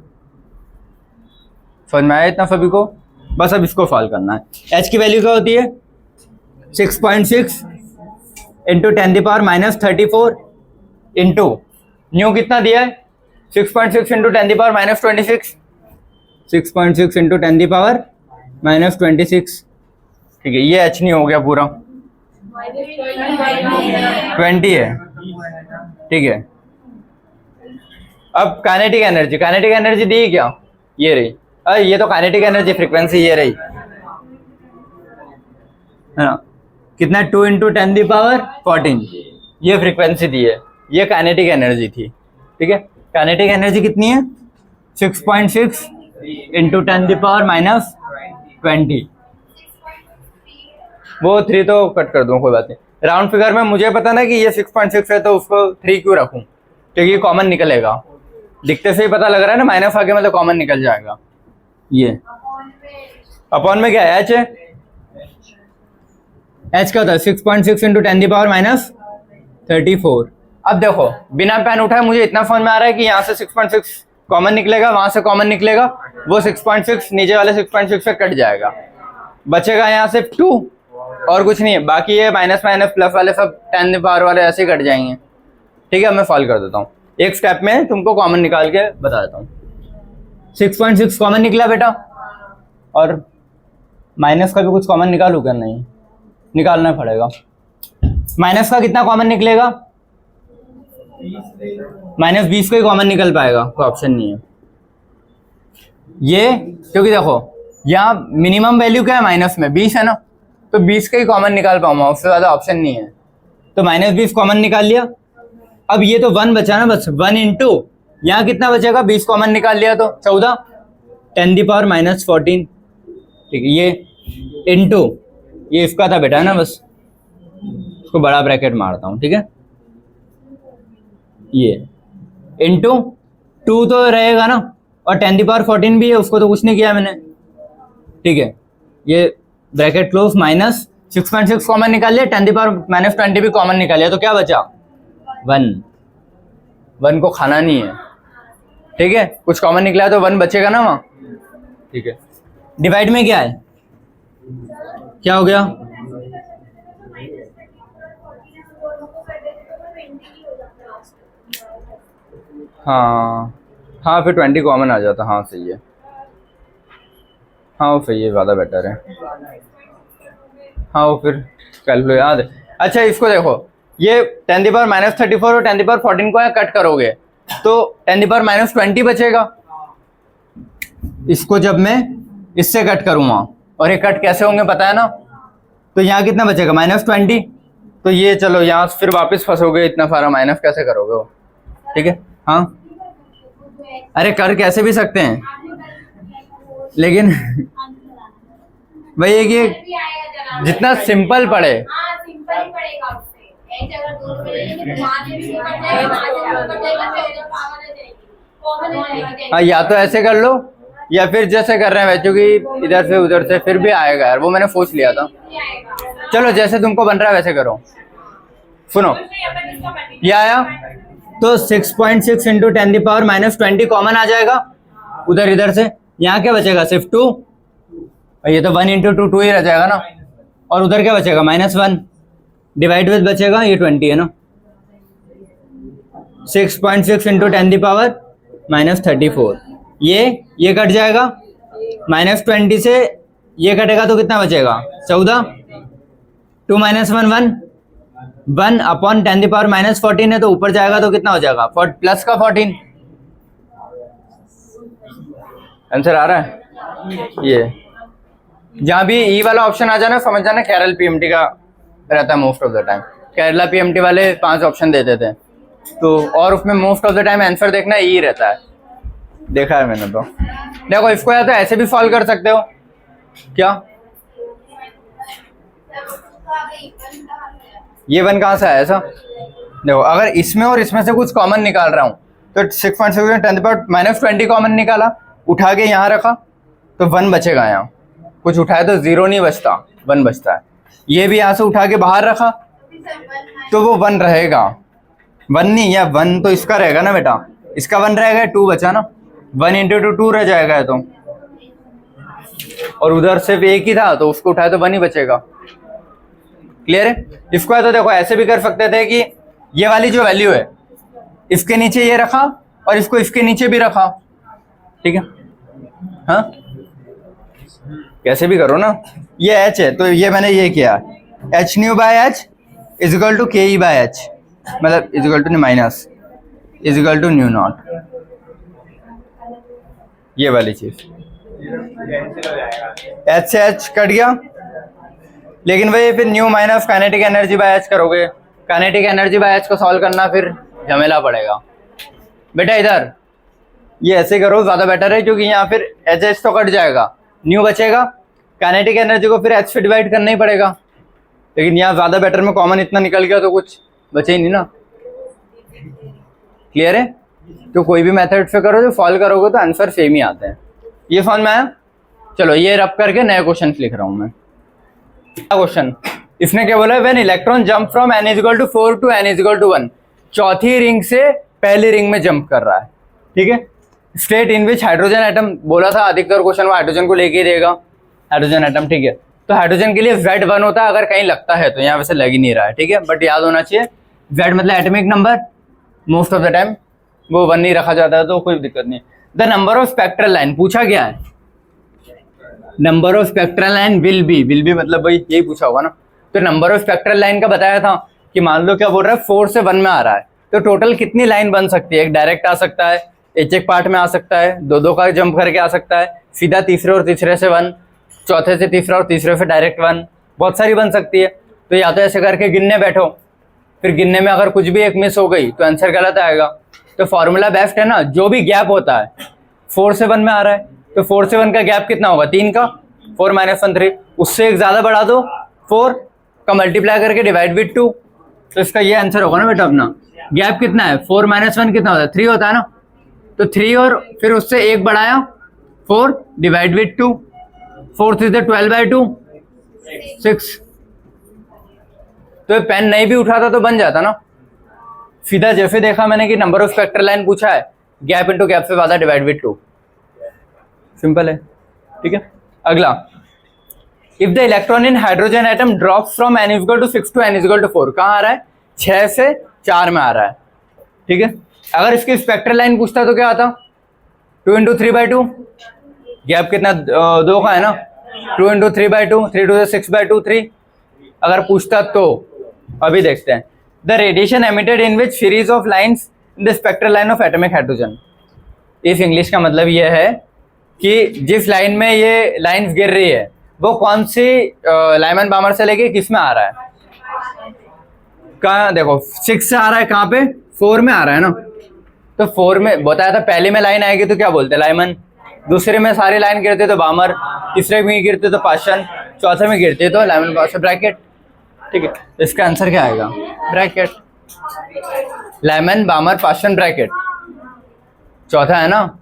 समझ में आया इतना सभी को? बस अब इसको सॉल्व करना है। एच की वैल्यू क्या होती है 6.6 इंटू 10⁻⁻34 इंटू न्यू कितना दिया है 6.6 इंटू 10⁻⁻26 6.6 इंटू 10⁻⁻26। ठीक है, ये एच न्यू हो गया पूरा 20 है। ठीक है, अब काइनेटिक एनर्जी दी क्या, ये रही। अरे ये तो काइनेटिक एनर्जी फ्रीक्वेंसी ये रही है ना, कितना 2 इंटू 10⁻14 ये फ्रीक्वेंसी दी है, ये काइनेटिक एनर्जी थी। ठीक है, काइनेटिक एनर्जी कितनी है 6.6 इंटू 10⁻⁻20। वो 3 तो कट कर दूं, कोई बात नहीं। राउंड फिगर में मुझे पता ना कि ये 6.6 है, तो उसको 3 क्यों रखूं, क्योंकि ये कॉमन निकलेगा। दिखते से ही पता लग रहा है ना, माइनस आगे मतलब कॉमन निकल जाएगा। ये अपॉन में क्या है एच है, एच क्या होता है 6.6 इंटू 10⁻⁻34। अब देखो बिना पेन उठाए मुझे इतना समझ में आ रहा है कि यहाँ से 6.6 कॉमन निकलेगा, वहां से कॉमन निकलेगा, वो 6.6 नीचे वाले 6.6 से कट जाएगा, बचेगा यहाँ सिर्फ 2 और कुछ नहीं है। बाकी ये माइनस माइनस प्लस वाले सब 10 पावर वाले ऐसे ही कट जाएंगे। ठीक है, मैं सॉल्व कर देता हूँ, एक स्टेप में तुमको कॉमन निकाल के बता देता हूँ। 6.6 कॉमन निकला बेटा, और माइनस का भी कुछ कॉमन निकालू क्या, नहीं निकालना पड़ेगा। माइनस का कितना कॉमन निकलेगा, -20 का ही कॉमन निकल पाएगा, कोई ऑप्शन नहीं है ये, क्योंकि देखो यहाँ मिनिमम वैल्यू क्या है माइनस में 20 है ना, तो 20 का ही कॉमन निकाल पाऊंगा, उससे ज्यादा ऑप्शन नहीं है। तो -20 कॉमन निकाल लिया। अब ये तो 1 बचा ना, बस 1 इंटू यहाँ कितना बचेगा 20 कॉमन निकाल लिया तो 14 10⁻⁻14। ठीक है, ये इंटू ये इसका था बेटा ना, बस इसको बड़ा ब्रैकेट मारता हूँ। ठीक है, ये इंटू 2 तो रहेगा ना, और 10⁻14 भी है, उसको तो कुछ नहीं किया मैंने। ठीक है, ये ब्रैकेट क्लोज, माइनस 6.6 कॉमन निकाल लिया, 10⁻⁻20 भी कॉमन निकाल लिया, तो क्या बचा 1 को खाना नहीं है। ठीक है, कुछ कॉमन निकला है तो 1 बचेगा ना वहां। ठीक है, डिवाइड में क्या है, क्या हो गया हाँ फिर 20 कॉमन आ जाता। हाँ सही है, हाँ वो सही है, ज़्यादा बेटर है। हाँ वो फिर कैलकुलेट याद है। अच्छा इसको देखो, ये 10⁻⁻34 और 10⁻14 को कट करोगे तो 10⁻⁻20 बचेगा। इसको जब मैं इससे कट करूँगा, और ये कट कैसे होंगे पता है ना, तो यहाँ कितना बचेगा -20। तो ये चलो यहाँ फिर वापस फंसोगे, इतना सारा माइनस कैसे करोगे वो। ठीक है, हाँ अरे कर कैसे भी सकते हैं, लेकिन वही है कि जितना सिंपल पड़े। हाँ या तो ऐसे कर लो, या फिर जैसे कर रहे हैं बच्चों की इधर से उधर से, फिर भी आएगा यार, वो मैंने सोच लिया था। चलो जैसे तुमको बन रहा है वैसे करो। सुनो ये आया तो 6.6 इंटू 10⁻⁻20 कॉमन आ जाएगा उधर इधर से, यहाँ क्या बचेगा सिर्फ 2, और ये तो 1 इंटू 2 ही रह जाएगा ना, और उधर क्या बचेगा -1 डिवाइड विद बचेगा ये 20 है ना। 6.6 इंटू 10⁻⁻34 ये कट जाएगा, -20 से ये कटेगा तो कितना बचेगा 14, 2 - 1 1 अपॉन 10⁻⁻14 है, तो ऊपर जाएगा तो कितना हो जाएगा प्लस का 14। आंसर आ रहा है। ये जहाँ भी ई वाला ऑप्शन आ जाना समझ जाना केरल पीएमटी का रहता है most of the time. Kerala PMT वाले 5 ऑप्शन देते थे, तो और उसमें most of the time answer देखना ई रहता है, देखा है मैंने। तो देखो इसको या तो ऐसे भी सॉल्व कर सकते हो, क्या ये 1 कहाँ से आया ऐसा। देखो अगर इसमें और इसमें से कुछ कॉमन निकाल रहा हूँ तो 6.6 10⁻⁻20 कॉमन निकाला, उठा के यहाँ रखा तो 1 बचेगा, यहाँ कुछ उठाए तो 0 नहीं बचता, 1 बचता है। ये भी यहाँ से उठा के बाहर रखा तो वो 1 रहेगा, 1 नहीं, या 1 तो इसका रहेगा ना बेटा, इसका 1 रहेगा, 2 बचा ना, 1 इंटू 2 रह जाएगा तो, और उधर सिर्फ एक ही था तो उसको उठाए तो 1 ही बचेगा। क्लियर है? इसको है तो देखो ऐसे भी कर सकते थे कि ये वाली जो वैल्यू है इसके नीचे ये रखा और इसको इसके नीचे भी रखा, ठीक है, हाँ कैसे भी करो ना। ये h है तो ये मैंने ये किया, h nu by h is equal to K E by H, मतलब is equal to minus is equal to nu not, ये वाली चीज। h से h कट गया, लेकिन भाई फिर new minus kinetic energy by h करोगे, काइनेटिक एनर्जी बाय h को सॉल्व करना फिर झमेला पड़ेगा बेटा। इधर ये ऐसे करो ज्यादा बेटर है, क्योंकि यहाँ फिर एच तो कट जाएगा, न्यू बचेगा, काइनेटिक एनर्जी को फिर h से डिवाइड करना ही पड़ेगा, लेकिन यहाँ ज्यादा बेटर में कॉमन इतना निकल गया तो कुछ बचे ही नहीं ना। क्लियर है? तो कोई भी मेथड से करो जो फॉल्व करोगे तो आंसर सेम ही आते हैं। ये समझ में आया? चलो ये रब करके नए क्वेश्चन लिख रहा हूं मैं। क्वेश्चन इसने क्या बोला, when electron jump from n is equal to 4 to n is equal to 1, चौथी रिंग से पहली रिंग में जंप कर रहा है, ठीक है। State in which hydrogen atom, बोला था अधिकतर क्वेश्चन वो हाइड्रोजन को लेके ही देगा, हाइड्रोजन एटम, ठीक है। तो हाइड्रोजन के लिए Z1 होता है अगर कहीं लगता है तो, यहाँ वैसे लग ही नहीं रहा है, ठीक है, बट याद होना चाहिए Z मतलब atomic number, most of the time वो 1 नहीं रखा जाता है तो कोई दिक्कत नहीं। The number of spectral line पूछा गया है, number of spectral line will be मतलब भाई यही पूछा होगा ना। तो नंबर ऑफ स्पेक्ट्रल लाइन का बताया था कि मान लो क्या बोल रहा है 4 से 1 में आ रहा है, तो टोटल कितनी लाइन बन सकती है, एक डायरेक्ट आ सकता है, एक पार्ट में आ सकता है, दो का जंप करके आ सकता है, सीधा तीसरे और तीसरे से 1, चौथे से तीसरा और तीसरे से डायरेक्ट 1, बहुत सारी बन सकती है। तो या तो ऐसे करके गिनने बैठो, फिर गिनने में अगर कुछ भी एक मिस हो गई तो आंसर गलत आएगा। तो फॉर्मूला बेस्ट है ना, जो भी गैप होता है 4 से 1 में आ रहा है तो 4 से 1 का गैप कितना होगा, 3 का, 4 माइनस 1 3, उससे एक ज्यादा बढ़ा दो, 4 का मल्टीप्लाई करके डिवाइड विद 2, तो इसका ये आंसर होगा ना बेटा अपना। गैप कितना है, 4 माइनस 1 कितना होता है, 3 होता है ना, तो 3 और फिर उससे एक बढ़ाया 4 डिवाइड विद 2, 4 3 12/2 6। तो पेन नहीं भी उठाता तो बन जाता ना, सीधा जैसे देखा मैंने कि नंबर ऑफ स्पेक्ट्रल लाइन पूछा है, गैप इनटू गैप से ज्यादा डिवाइड विद 2, सिंपल है, ठीक है। अगला, if the electron in hydrogen atom drop from n equal to 6 to n equal to 4, कहाँ आ रहा है, 6 से 4 में आ रहा है, ठीक है। अगर इसकी स्पेक्ट्रल लाइन पूछता तो क्या आता, 2 इंटू 3/2, गैप कितना 2 का है ना, 2 इंटू 3/2, 3 2 6/2 3, अगर पूछता तो। अभी देखते हैं, the radiation emitted in which series of lines in the spectral line of atomic hydrogen. इस इंग्लिश का मतलब ये है कि जिस लाइन में ये लाइन्स गिर रही है वो कौन सी लाइमन बामर से लेके किस में आ रहा है, कहाँ देखो 6 से आ रहा है, कहाँ पे 4 में आ रहा है ना, तो 4 में बताया था पहले में लाइन आएगी तो क्या बोलते हैं, लाइमन, दूसरे में सारी लाइन गिरते तो बामर, तीसरे में गिरते तो पाशन, चौथे में गिरते तो लाइमन बामर, ब्रैकेट, ठीक है। इसका आंसर क्या आएगा, ब्रैकेट, लाइमन बामर पाशन ब्रैकेट, चौथा है ना।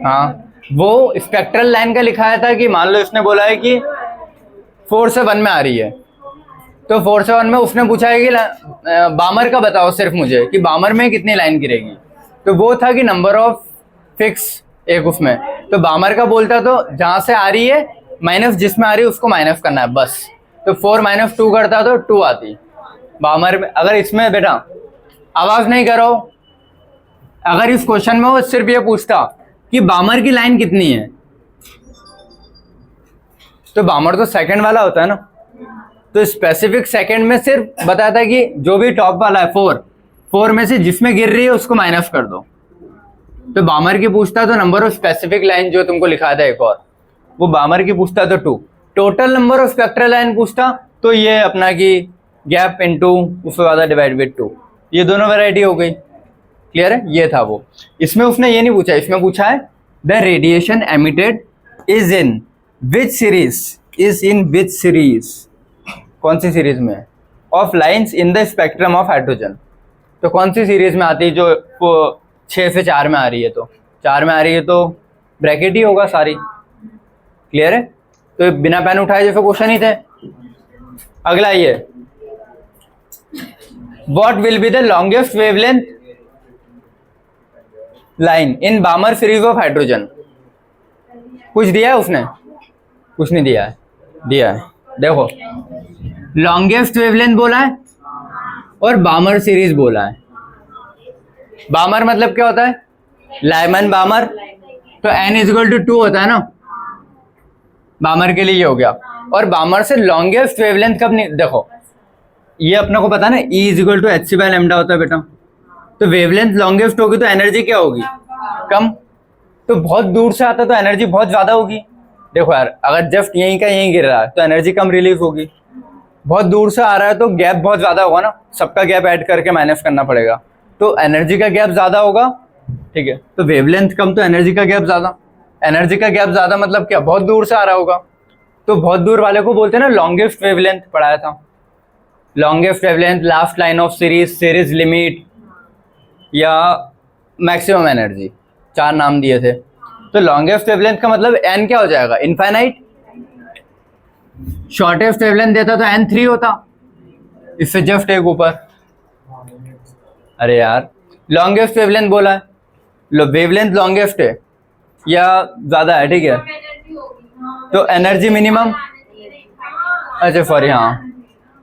हाँ, वो स्पेक्ट्रल लाइन का लिखाया था कि मान लो इसने बोला है कि 4 से 1 में आ रही है, तो 4 से 1 में उसने पूछा है कि बामर का बताओ सिर्फ मुझे कि बामर में कितनी लाइन गिरेगी, तो वो था कि नंबर ऑफ फिक्स एक उसमें, तो बामर का बोलता तो जहां से आ रही है माइनस जिसमें आ रही है उसको माइनस करना है बस, तो 4 माइनस 2 करता तो 2 आती बामर में। अगर इसमें बेटा आवाज नहीं करो, अगर इस क्वेश्चन में वो सिर्फ ये पूछता कि बामर की लाइन कितनी है, तो बामर तो सेकंड वाला होता है ना, तो स्पेसिफिक सेकंड में सिर्फ बताया था कि जो भी टॉप वाला है 4 में से जिसमें गिर रही है उसको माइनस कर दो, तो बामर की पूछता तो नंबर ऑफ स्पेसिफिक लाइन जो तुमको लिखा था एक और, वो बामर की पूछता तो 2, total number of spectral line पूछता तो ये अपना की गैप इनटू उससे ज्यादा डिवाइड विद 2, ये दोनों वैरायटी हो गई। क्लियर है, ये था वो। इसमें उसने ये नहीं पूछा, इसमें पूछा है the radiation emitted is in which series is in which series, कौन सी सीरीज में, of lines in the spectrum of hydrogen. तो कौन सी सीरीज में आती है जो 6 से 4 में आ रही है, तो 4 में आ रही है तो ब्रैकेट ही होगा सारी। क्लियर है? तो बिना पेन उठाए जैसे क्वेश्चन ही थे। अगला ये, what will be the longest wavelength line in बामर series of hydrogen. कुछ दिया है उसने? कुछ नहीं दिया है। दिया है, देखो लॉन्गेस्ट वेवलेंथ बोला है और बामर सीरीज बोला है। बामर मतलब क्या होता है? लाइमन बामर। तो n इजिकल टू 2 होता है ना, बामर के लिए ये हो गया। और बामर से लॉन्गेस्ट वेवलेंथ कब नहीं, देखो ये अपने को पता है ना, E is equal to H C by lambda होता है बेटा। तो वेवलेंथ लॉन्गेस्ट होगी तो एनर्जी क्या होगी? कम। तो बहुत दूर से आता तो एनर्जी बहुत ज्यादा होगी। देखो यार, अगर जस्ट यहीं का यहीं गिर रहा है तो एनर्जी कम रिलीज होगी। बहुत दूर से आ रहा है तो गैप बहुत ज्यादा होगा ना, सबका गैप ऐड करके माइनस करना पड़ेगा, तो एनर्जी का गैप ज्यादा होगा। ठीक है, तो वेवलेंथ कम तो एनर्जी का गैप ज्यादा। एनर्जी का गैप ज्यादा मतलब क्या? बहुत दूर से आ रहा होगा। तो बहुत दूर वाले को बोलते हैं ना लॉन्गेस्ट वेवलेंथ, पढ़ाया था। Longest wavelength, last line of series, series limit या मैक्सिमम एनर्जी, 4 नाम दिए थे। तो लॉन्गेस्ट वेवलेंथ का मतलब n क्या हो जाएगा? इनफाइनाइट। शॉर्टेस्ट वेवलेंथ देता तो n3 होता, इससे जस्ट एक ऊपर। अरे यार, लॉन्गेस्ट वेवलेंथ बोला है, वेवलेंथ लॉन्गेस्ट है या ज्यादा है? ठीक है, तो एनर्जी मिनिमम, अच्छा सॉरी हाँ,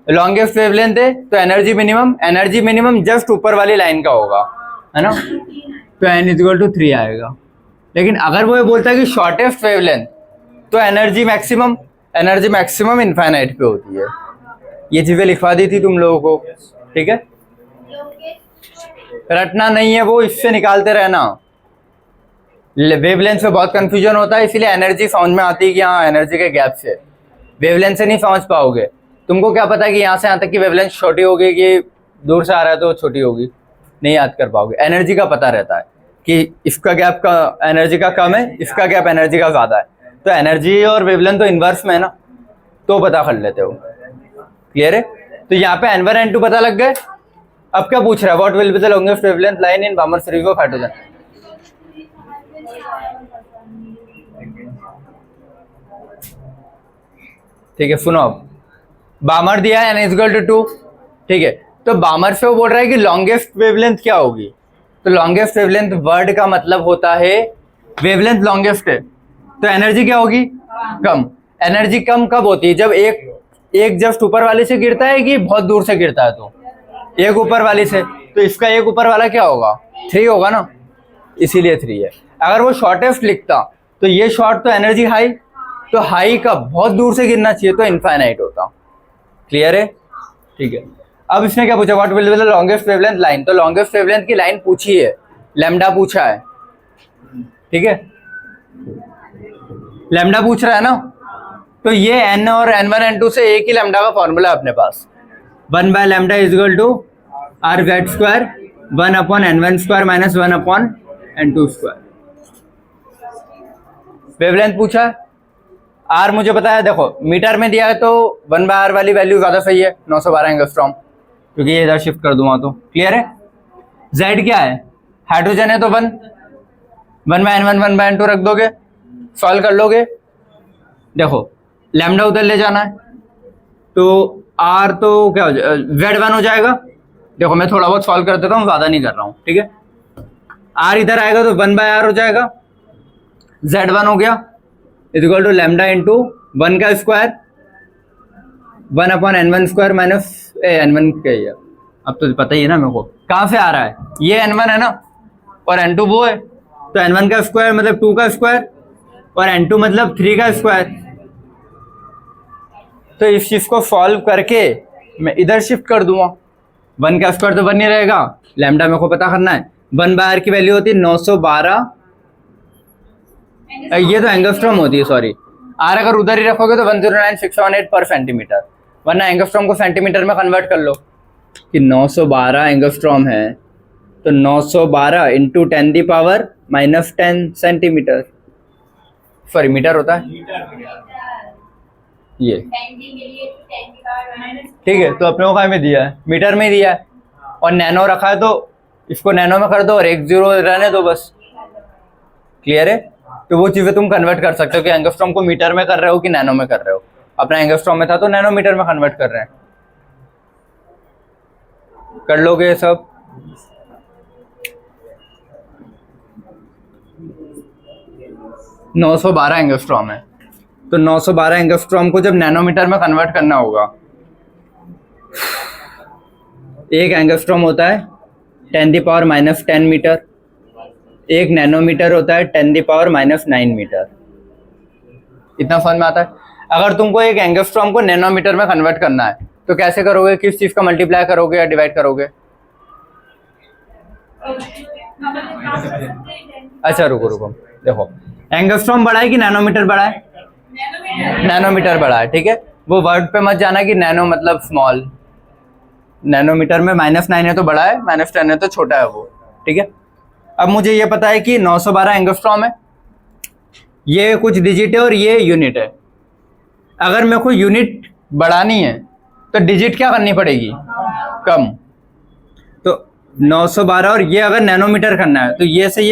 लॉन्गेस्ट वेवलेंथ है तो एनर्जी मिनिमम जस्ट ऊपर वाली लाइन का होगा, है ना। तो n इक्वल टू 3 आएगा। लेकिन अगर वो ये बोलता है कि शॉर्टेस्ट वेवलेंथ, तो एनर्जी मैक्सिमम इनफाइनाइट पे होती है। ये चीजें लिखवा दी थी तुम लोगों को, ठीक है। रटना नहीं है वो, इससे निकालते रहना। वेवलेंथ से बहुत कंफ्यूजन होता है, इसीलिए एनर्जी समझ में आती है कि हाँ एनर्जी के गैप से। वेवलेंथ से नहीं समझ पाओगे। तुमको क्या पता है कि यहाँ से यहाँ तक की वेवलेंथ छोटी होगी कि दूर से आ रहा है तो छोटी होगी, नहीं याद कर पाओगे। एनर्जी का पता रहता है कि इसका गैप का एनर्जी का कम है, इसका गैप एनर्जी का ज्यादा है। तो एनर्जी और वेवलेंथ तो इनवर्स में है ना, तो पता कर लेते हो। क्लियर है? तो यहाँ पे n1 n2 पता लग गए। अब क्या पूछ रहा है? What will be the longest wavelength line in बामर series of hydrogen. ठीक है, सुनो अब। बामर दिया है n इक्वल टू 2, ठीक है। तो बामर से वो बोल रहा है कि लॉन्गेस्ट वेवलेंथ क्या होगी। तो लॉन्गेस्ट वेवलेंथ वर्ड का मतलब होता है वेवलेंथ लॉन्गेस्ट है तो एनर्जी क्या होगी? कम। एनर्जी कम कब होती है? जब एक जस्ट ऊपर वाले से गिरता है कि बहुत दूर से गिरता है। तो एक ऊपर वाले से, तो इसका एक ऊपर वाला क्या होगा? 3 होगा ना, इसीलिए 3 है। अगर वो शॉर्टेस्ट लिखता तो ये शॉर्ट तो एनर्जी हाई, तो हाई का बहुत दूर से गिरना चाहिए तो इनफाइनाइट होता। क्लियर है? ठीक है। अब इसने क्या पूछा? What will be the longest wavelength line. तो लॉन्गेस्ट वेवलेंथ की लाइन पूछी है, लैम्डा पूछा है, ठीक है। लैम्डा पूछ रहा है ना, तो ये n और n1 n2 से एक ही लैम्डा का फॉर्मूला है अपने पास। 1 by lambda is equal to r z square 1 upon n1 square minus 1 upon n2 square. Wavelength पूछा है, r मुझे पता है, देखो मीटर में दिया है तो 1 बाय r वाली वैल्यू ज्यादा सही है, 912 एंगस्ट्रॉम, क्योंकि ये इधर शिफ्ट कर दूंगा तो। क्लियर है? z क्या है? हाइड्रोजन है तो 1 बाय n1 1 बाय n2 रख दोगे, सॉल्व कर लोगे। देखो लैम्डा उधर ले जाना है तो r तो क्या हो जाएगा? z1 हो जाएगा। देखो मैं थोड़ा बहुत सॉल्व कर देता हूँ, ज्यादा नहीं कर रहा हूँ, ठीक है। r इधर आएगा तो 1 बाय r हो जाएगा, z1 हो गया इक्वल टू लैम्डा इंटू 1 का square 1 upon n1 square minus n1 क्या है, अब तो पता ही है ना मेरे को कहाँ से आ रहा है। ये n1 है ना और n2 वो है, तो n1 का स्क्वायर मतलब 2 का स्क्वायर और n2 मतलब 3 का स्क्वायर। तो इस चीज को सॉल्व करके मैं इधर शिफ्ट कर दूंगा। 1 का स्क्वायर तो 1 नहीं रहेगा, लैम्डा मेरे को पता करना है। 1 बाय r की वैल्यू होती है 912, ये तो एंगस्ट्रॉम होती है, सॉरी। r अगर उधर ही रखोगे तो 109618 पर सेंटीमीटर, वरना एंगस्ट्रॉम को सेंटीमीटर में कन्वर्ट कर लो कि 912 एंगस्ट्रॉम है तो 912 into 10 the power -10 centimetre, sorry metre होता है। ये, ठीक है। तो अपने को कहाँ में दिया है, मीटर में दिया है, और नैनो रखा है तो इसको नैनो में कर दो और 1 0 रहने दो बस। क्लियर है? तो वो चीजें तुम कन्वर्ट कर सकते हो कि एंगस्ट्रॉम को मीटर में कर रहे हो कि नैनो में कर रहे हो। अपना एंगस्ट्रॉम में था तो नैनोमीटर में कन्वर्ट कर रहे हैं। कर लोगे ये सब? नौ 912 एंगस्ट्रॉम है, तो 912 एंगस्ट्रॉम को जब नैनोमीटर में कन्वर्ट करना होगा, एक एंगस्ट्रॉम होता है 10⁻⁻10 मीटर, एक नैनोमीटर होता है 10⁻⁻9 मीटर। इतना समझ में आता है? अगर तुमको एक एंगस्ट्रॉम को नैनोमीटर में कन्वर्ट करना है तो कैसे करोगे? किस चीज का मल्टीप्लाई करोगे या डिवाइड करोगे? अच्छा रुको, देखो, एंगस्ट्रॉम बड़ा है कि नैनोमीटर बड़ा है? नैनोमीटर बड़ा है, ठीक है। वो वर्ड पे मत जाना कि नैनो मतलब स्मॉल, नैनोमीटर में -9 है तो बड़ा है, -10 है तो छोटा है वो, ठीक है। अब मुझे ये पता है कि 912 एंगस्ट्रॉम है, ये कुछ डिजिट है और ये यूनिट है। अगर मेरे को यूनिट बढ़ानी है तो डिजिट क्या करनी पड़ेगी? कम। तो 912, और ये अगर नैनोमीटर करना है तो ये से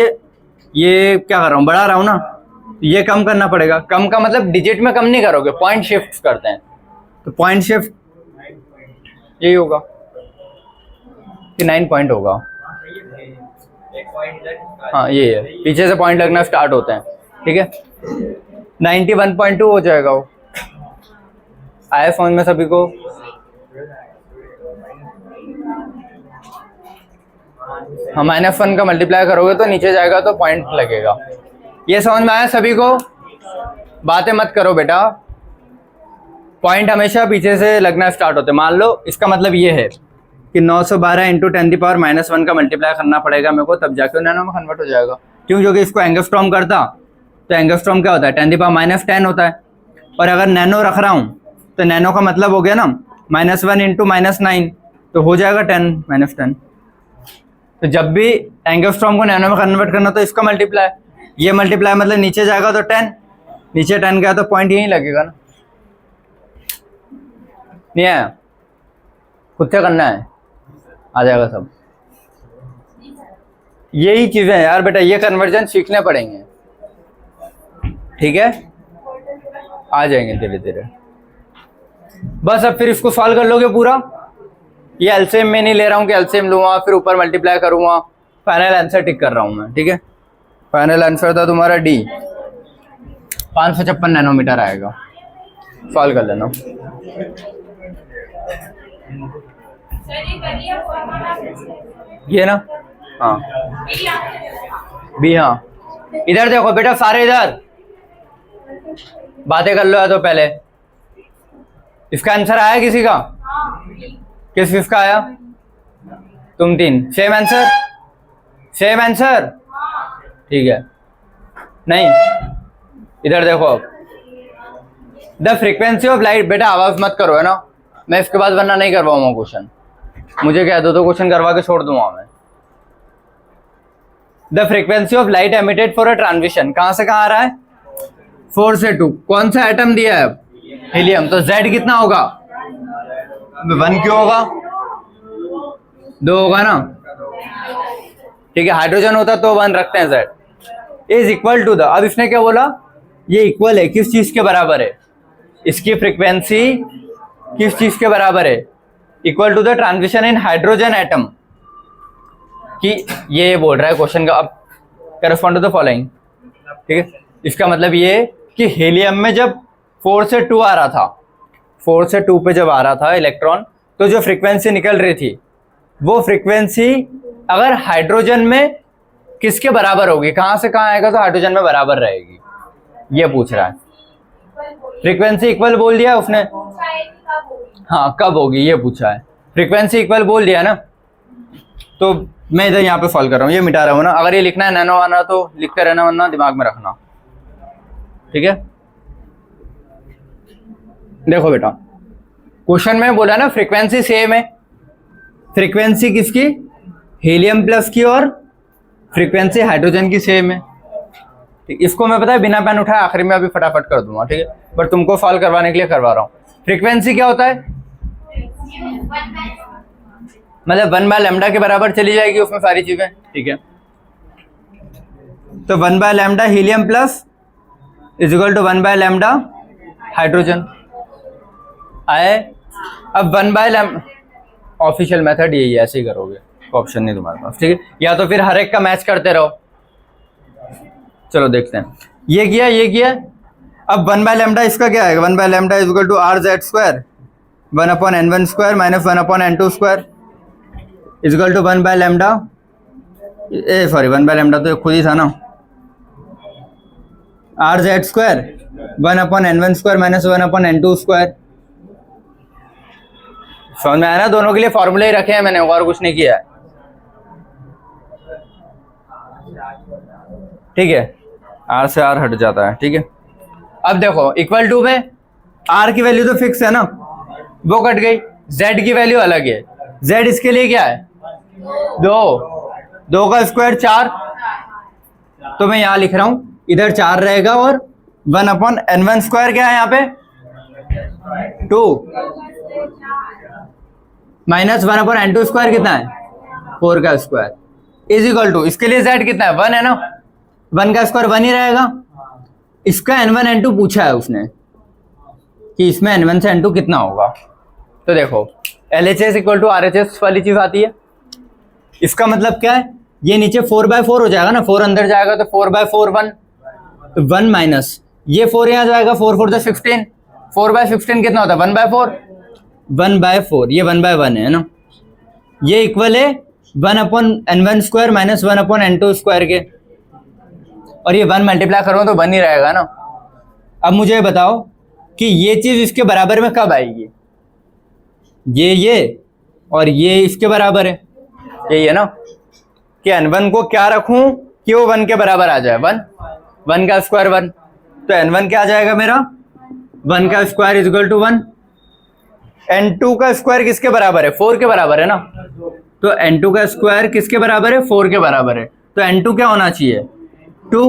ये क्या कर रहा हूँ, बढ़ा रहा हूँ ना, ये कम करना पड़ेगा। कम का मतलब डिजिट में कम नहीं करोगे, पॉइंट शिफ्ट करते हैं, तो पॉइंट शिफ्ट यही होगा कि 9 पॉइंट होगा। हाँ ये है, पीछे से पॉइंट लगना स्टार्ट होते हैं, ठीक है। 91.2 हो जाएगा वो। आया फोन में सभी को? हाँ, -1 का मल्टीप्लाई करोगे तो नीचे जाएगा तो पॉइंट लगेगा। ये समझ में आया सभी को? बातें मत करो बेटा, पॉइंट हमेशा पीछे से लगना स्टार्ट होते हैं। मान लो इसका मतलब ये है कि 912 × 10⁻⁻1 का मल्टीप्लाई करना पड़ेगा मेरे को, तब जाके नैनो में कन्वर्ट हो जाएगा। क्यों? क्योंकि इसको एंगस्ट्रॉम करता तो एंगस्ट्रॉम क्या होता है? 10⁻10 होता है, और अगर नैनो रख रहा हूँ तो नैनो का मतलब हो गया ना -1 × -9, तो हो जाएगा 10 - 10। तो जब भी एंगस्ट्रॉम को नैनो में कन्वर्ट करना तो इसका मल्टीप्लाई, ये मल्टीप्लाई मतलब नीचे जाएगा तो 10, नीचे 10 गया तो पॉइंट यहीं लगेगा ना। नहीं आया? खुद से करना है, आ जाएगा सब। यही चीजें हैं यार बेटा, ये कन्वर्जन सीखने पड़ेंगे, ठीक है, आ जाएंगे धीरे धीरे। बस अब फिर इसको सॉल्व कर लोगे पूरा। ये एलसीएम में नहीं ले रहा हूँ कि एलसीएम लूंगा फिर ऊपर मल्टीप्लाई करूंगा। फाइनल आंसर टिक कर रहा हूँ मैं, ठीक है। फाइनल आंसर था तुम्हारा डी, 556 नैनोमीटर आएगा। सॉल्व कर लेना। ये ना, हाँ बी, हाँ इधर देखो बेटा, सारे इधर बातें कर लो या तो पहले। इसका आंसर आया किसी का? किसका आया? तुम 3। Same answer? सेम आंसर, ठीक है। नहीं, इधर देखो अब, द फ्रीक्वेंसी ऑफ लाइट, बेटा आवाज मत करो है ना, मैं इसके बाद वरना नहीं करवाऊंगा क्वेश्चन। मुझे कह दो तो क्वेश्चन करवा के छोड़ दूंगा मैं। The frequency of light emitted for a transition, कहां से कहां आ रहा है? 4 से 2। कौन सा एटम दिया है? हीलियम। तो Z कितना होगा? 1 क्यों होगा? 2 होगा ना, ठीक है। हाइड्रोजन होता तो 1 रखते हैं। Z is equal to the, अब इसने क्या बोला? ये इक्वल है किस चीज के बराबर है? इसकी फ्रीक्वेंसी किस चीज के बराबर है? Equal to the transition in hydrogen atom. कि ये बोल रहा है क्वेश्चन का, अब करस्पॉन्ड टू द फॉलोइंग, ठीक है। इसका मतलब ये कि हीलियम में जब 4 से 2 आ रहा था, 4 से 2 पे जब आ रहा था इलेक्ट्रॉन, तो जो फ्रीक्वेंसी निकल रही थी वो फ्रीक्वेंसी अगर हाइड्रोजन में किसके बराबर होगी? कहां से कहां आएगा तो हाइड्रोजन में बराबर रहेगी, ये पूछ रहा है। फ्रीक्वेंसी इक्वल बोल दिया उसने, हाँ कब होगी ये पूछा है। फ्रीक्वेंसी इक्वल बोल दिया ना, तो मैं इधर यहाँ पे सॉल्व कर रहा हूँ, ये मिटा रहा हूँ ना। अगर ये लिखना है नैनो आना तो लिखते रहना, वरना दिमाग में रखना, ठीक है। देखो बेटा, क्वेश्चन में बोला ना फ्रीक्वेंसी सेम है। फ्रीक्वेंसी किसकी? हीलियम प्लस की, और फ्रीक्वेंसी हाइड्रोजन की सेम है। ठीक, इसको मैं पता है बिना पेन उठाए आखिरी में अभी फटाफट कर दूंगा, ठीक है, बट तुमको सॉल्व करवाने के लिए करवा रहा हूँ। फ्रीक्वेंसी क्या होता है, मतलब 1/λ के बराबर चली जाएगी उसमें सारी चीजें, ठीक है। तो 1/λ helium plus is equal to 1/λ hydrogen आए। अब 1/λ ऑफिशियल मेथड यही है, ऐसे ही करोगे, ऑप्शन नहीं तुम्हारे पास, ठीक है, या तो फिर हर एक का मैच करते रहो। चलो देखते हैं, ये किया। अब 1/λ इसका क्या आएगा, 1/λ is equal to RZ² 1/n1² minus 1/n2² is equal to 1/λ, sorry 1/λ तो खुद ही था ना, RZ² 1/n1² माइनस 1/n2²। समझ में आया ना, दोनों के लिए फॉर्मूले ही रखे हैं मैंने, और कुछ नहीं किया है, ठीक है। R से R हट जाता है, ठीक है। अब देखो इक्वल टू में R की वैल्यू तो फिक्स है ना, वो कट गई, Z की वैल्यू अलग है। Z इसके लिए क्या है, 2 का स्क्वायर 4, तो मैं यहां लिख रहा हूं इधर 4 रहेगा, और 1/n1² क्या है यहाँ पे 2 माइनस 1/n2² कितना है 4 का स्क्वायर इज इक्वल टू, इसके लिए Z कितना है 1 है ना, 1 का स्क्वायर 1 ही रहेगा। इसका n1 n2 पूछा है उसने कि इसमें n1 से n2 कितना होगा, तो देखो LHS इक्वल टू RHS वाली चीज आती है। इसका मतलब क्या है, ये नीचे 4/4 हो जाएगा ना, 4 अंदर जाएगा तो 4/4 1 माइनस ये 4 यहाँ जाएगा, 4 4 तो 16, 4/16 कितना होता है 1/4, 1/4 ये 1/1 है ना, ये इक्वल है 1/n1² माइनस 1/n2² के, और ये 1 मल्टीप्लाई करो तो 1 ही रहेगा ना। अब मुझे बताओ कि ये चीज इसके बराबर में कब आएगी, ये और ये इसके बराबर है, यही है ना, कि n1 को क्या रखूं कि वो 1 के बराबर आ जाए, 1 का स्क्वायर 1, तो n1 क्या आ जाएगा मेरा 1 का square is equal to 1। n2 का स्क्वायर किसके बराबर है 4 के बराबर है ना, तो n2 का स्क्वायर किसके बराबर है 4 के बराबर है, तो n2 क्या होना चाहिए 2,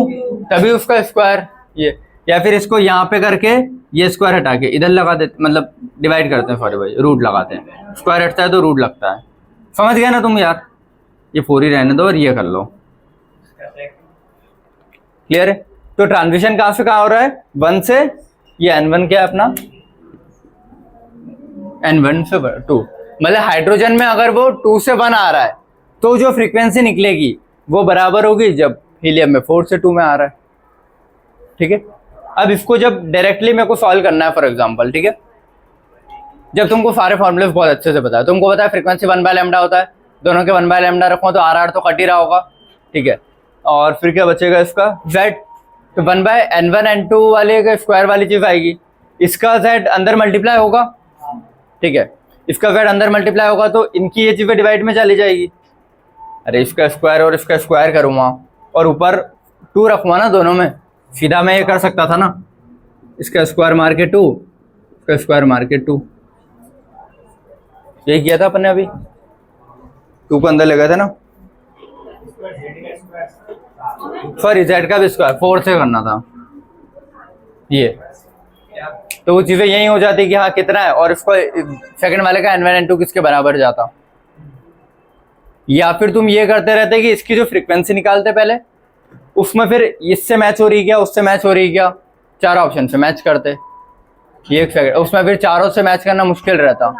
तभी उसका स्क्वायर ये, या फिर इसको यहाँ पे करके ये स्क्वायर हटा के इधर लगा देते, मतलब डिवाइड करते हैं, सॉरी भाई रूट लगाते हैं, स्क्वायर हटता है तो रूट लगता है, समझ गए ना तुम यार, ये 4 ही रहने दो और ये कर लो, क्लियर है। तो ट्रांजिशन कहां से कहां हो रहा है 1 से, ये n1 क्या है अपना n1 से 2, मतलब हाइड्रोजन में अगर वो 2 से 1 आ रहा है तो जो फ्रीक्वेंसी निकलेगी वो बराबर होगी जब हीलियम में 4 से 2 में आ रहा है, ठीक है। अब इसको जब डायरेक्टली मेरे को सॉल्व करना है फॉर एग्जांपल, ठीक है, जब तुमको सारे फॉर्मूले बहुत अच्छे से पता है, तुमको पता है फ्रीक्वेंसी 1/λ होता है, दोनों के 1/λ रखो तो RR तो कट ही रहा होगा, ठीक है, और फिर क्या बचेगा इसका Z, तो 1/n1 n2 वाले का स्क्वायर वाली चीज आएगी, इसका Z अंदर मल्टीप्लाई होगा, ठीक है, इसका Z अंदर मल्टीप्लाई होगा तो इनकी ये चीजें डिवाइड में चली जाएगी, अरे इसका स्क्वायर और इसका स्क्वायर करूँगा और ऊपर 2 रखूँगा ना दोनों में, सीधा मैं ये कर सकता था ना, इसका स्क्वायर मार के 2, इसका स्क्वायर मार के 2, यही किया था अपन ने अभी, 2 को अंदर ले गए थे ना, सॉरी Z का भी स्क्वायर 4 से करना था ये, तो वो चीजें यही हो जाती कि हाँ कितना है, और इसको सेकंड वाले का n1 n2 किसके बराबर जाता, या फिर तुम ये करते रहते कि इसकी जो फ्रीक्वेंसी निकालते पहले, उसमें फिर इससे मैच हो रही क्या उससे मैच हो रही क्या, 4 ऑप्शन से मैच करते, ये एक सेकंड, उसमें फिर चारों से मैच करना मुश्किल रहता,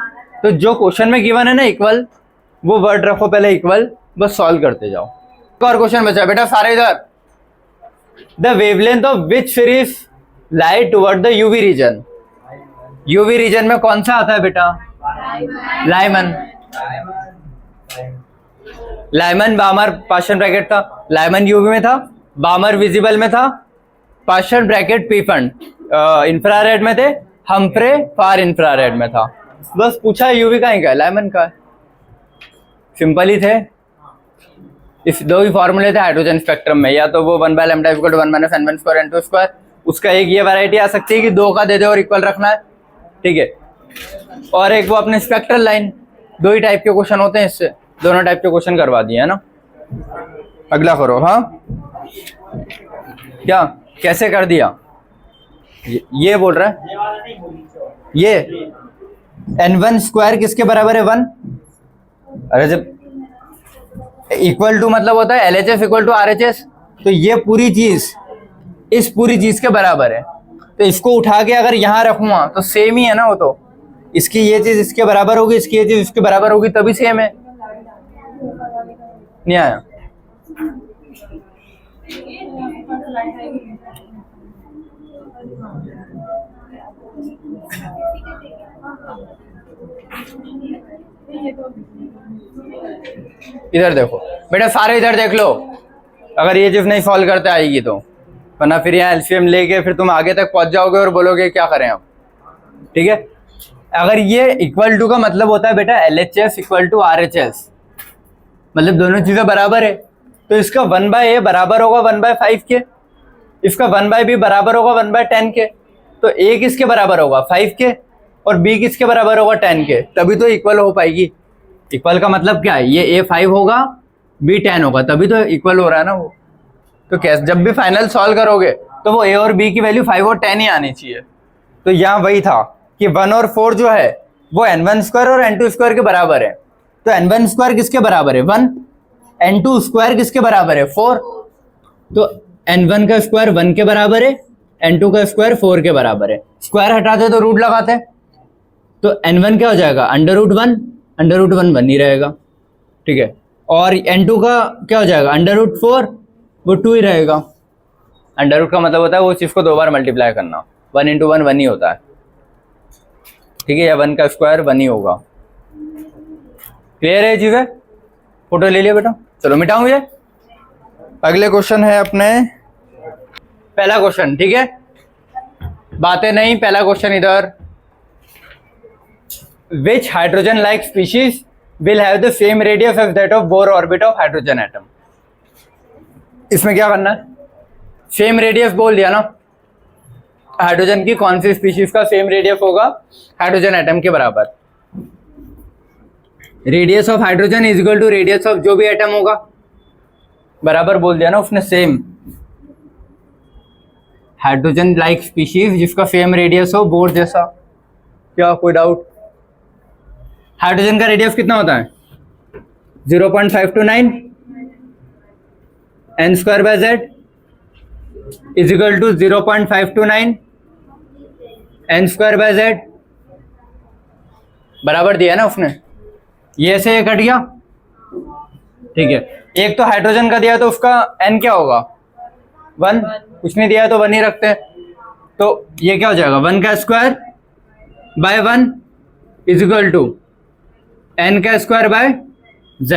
तो जो क्वेश्चन में गिवन है ना इक्वल, वो वर्ड रखो पहले इक्वल, बस सॉल्व करते जाओ। एक और क्वेश्चन बचा बेटा सारे इधर, the wavelength of which series light toward the UV region, UV region में कौन सा आता है बेटा लाइमन, लाइमन बामर पार्शियल ब्रैकेट था, लाइमन यूवी में था, बामर विजिबल में था, पार्शियल ब्रैकेट पीफंड इंफ्रारेड में थे, हम्फ्रे फार इंफ्रारेड में था, बस पूछा यूवी का ही का है लाइमन का है, सिंपल ही थे, इस 2 ही फॉर्मूले थे हाइड्रोजन स्पेक्ट्रम में, या तो वो 1/λ equal to 1 minus n1² n2², उसका एक ये वैरायटी आ सकती है कि 2 का दे दे और इक्वल रखना है, ठीक है, और एक वो अपने स्पेक्ट्रल लाइन, 2 ही टाइप के क्वेश्चन होते हैं इससे, दोनों टाइप के क्वेश्चन करवा दिए है ना। अगला करो, हाँ क्या कैसे कर दिया? ये बोल रहा है ये n1 स्क्वायर किसके बराबर है 1। अरे जब इक्वल टू मतलब होता है LHS इक्वल टू RHS, तो ये पूरी चीज इस पूरी चीज के बराबर है। तो इसको उठा के अगर यहाँ रखूंगा तो सेम ही है ना वो, तो इसकी ये चीज इसके बराबर होगी, इसकी ये चीज इसके बराबर होगी, तभी सेम है। नहीं आया? इधर देखो बेटा, सारे इधर देख लो, अगर ये चीज नहीं सॉल्व करते आएगी तो, वरना फिर यहाँ एलसीएम लेके फिर तुम आगे तक पहुंच जाओगे और बोलोगे क्या करें अब। ठीक है, अगर ये इक्वल टू का मतलब होता है बेटा LHS इक्वल टू RHS, मतलब दोनों चीजें बराबर है, तो इसका 1/a बराबर होगा 1/5 के, इसका 1/b बराबर होगा 1/10 के, तो a किसके बराबर होगा 5 के और b किसके बराबर होगा 10 के, तभी तो इक्वल हो पाएगी। इक्वल का मतलब क्या है, ये a 5 होगा b 10 होगा, तभी तो इक्वल हो रहा है ना वो। तो कैसे जब भी फाइनल सॉल्व करोगे तो वो a और b की वैल्यू 5 और 10 ही आनी चाहिए। तो यहाँ वही था कि 1 और 4 जो है वो n1 स्क्वायर और n2 स्क्वायर के बराबर है। तो n1 स्क्वायर किसके बराबर है 1, n2 स्क्वायर किसके बराबर है 4, तो n1 का स्क्वायर 1 के बराबर है, n2 का स्क्वायर 4 के बराबर है। स्क्वायर हटाते तो रूट लगाते, तो n1 क्या हो जाएगा √1, √1 1 ही रहेगा। ठीक है, और n2 का क्या हो जाएगा √4, वो 2 ही रहेगा। अंडर रूट का मतलब होता है वो चीज को 2 बार मल्टीप्लाई करना, 1 × 1 1 ही होता है। ठीक है, या 1 का स्क्वायर 1 ही होगा। क्लियर है ये चीजें? फोटो ले लिया बेटा, चलो मिटाऊं ये। अगले क्वेश्चन है अपने पहला क्वेश्चन। ठीक है, बातें नहीं, पहला क्वेश्चन इधर। Which hydrogen like species will have the same radius as that of Bohr orbit of hydrogen atom. इसमें क्या करना है, सेम रेडियस बोल दिया ना, हाइड्रोजन की कौन सी स्पीशीज का सेम रेडियस होगा हाइड्रोजन एटम के बराबर। Radius of hydrogen is equal to radius of जो भी एटम होगा, बराबर बोल दिया ना उसने सेम। हाइड्रोजन लाइक स्पीशीज जिसका सेम रेडियस हो बोर जैसा। क्या कोई डाउट? हाइड्रोजन का रेडियस कितना होता है 0.529 n square by z is equal to 0.529 n square by z, बराबर दिया ना उसने, ये से ये कट गया। ठीक है, एक तो हाइड्रोजन का दिया तो उसका n क्या होगा 1, कुछ नहीं दिया तो 1 ही रखते हैं, तो ये क्या हो जाएगा 1 का square by 1 is equal to n का स्क्वायर बाय z।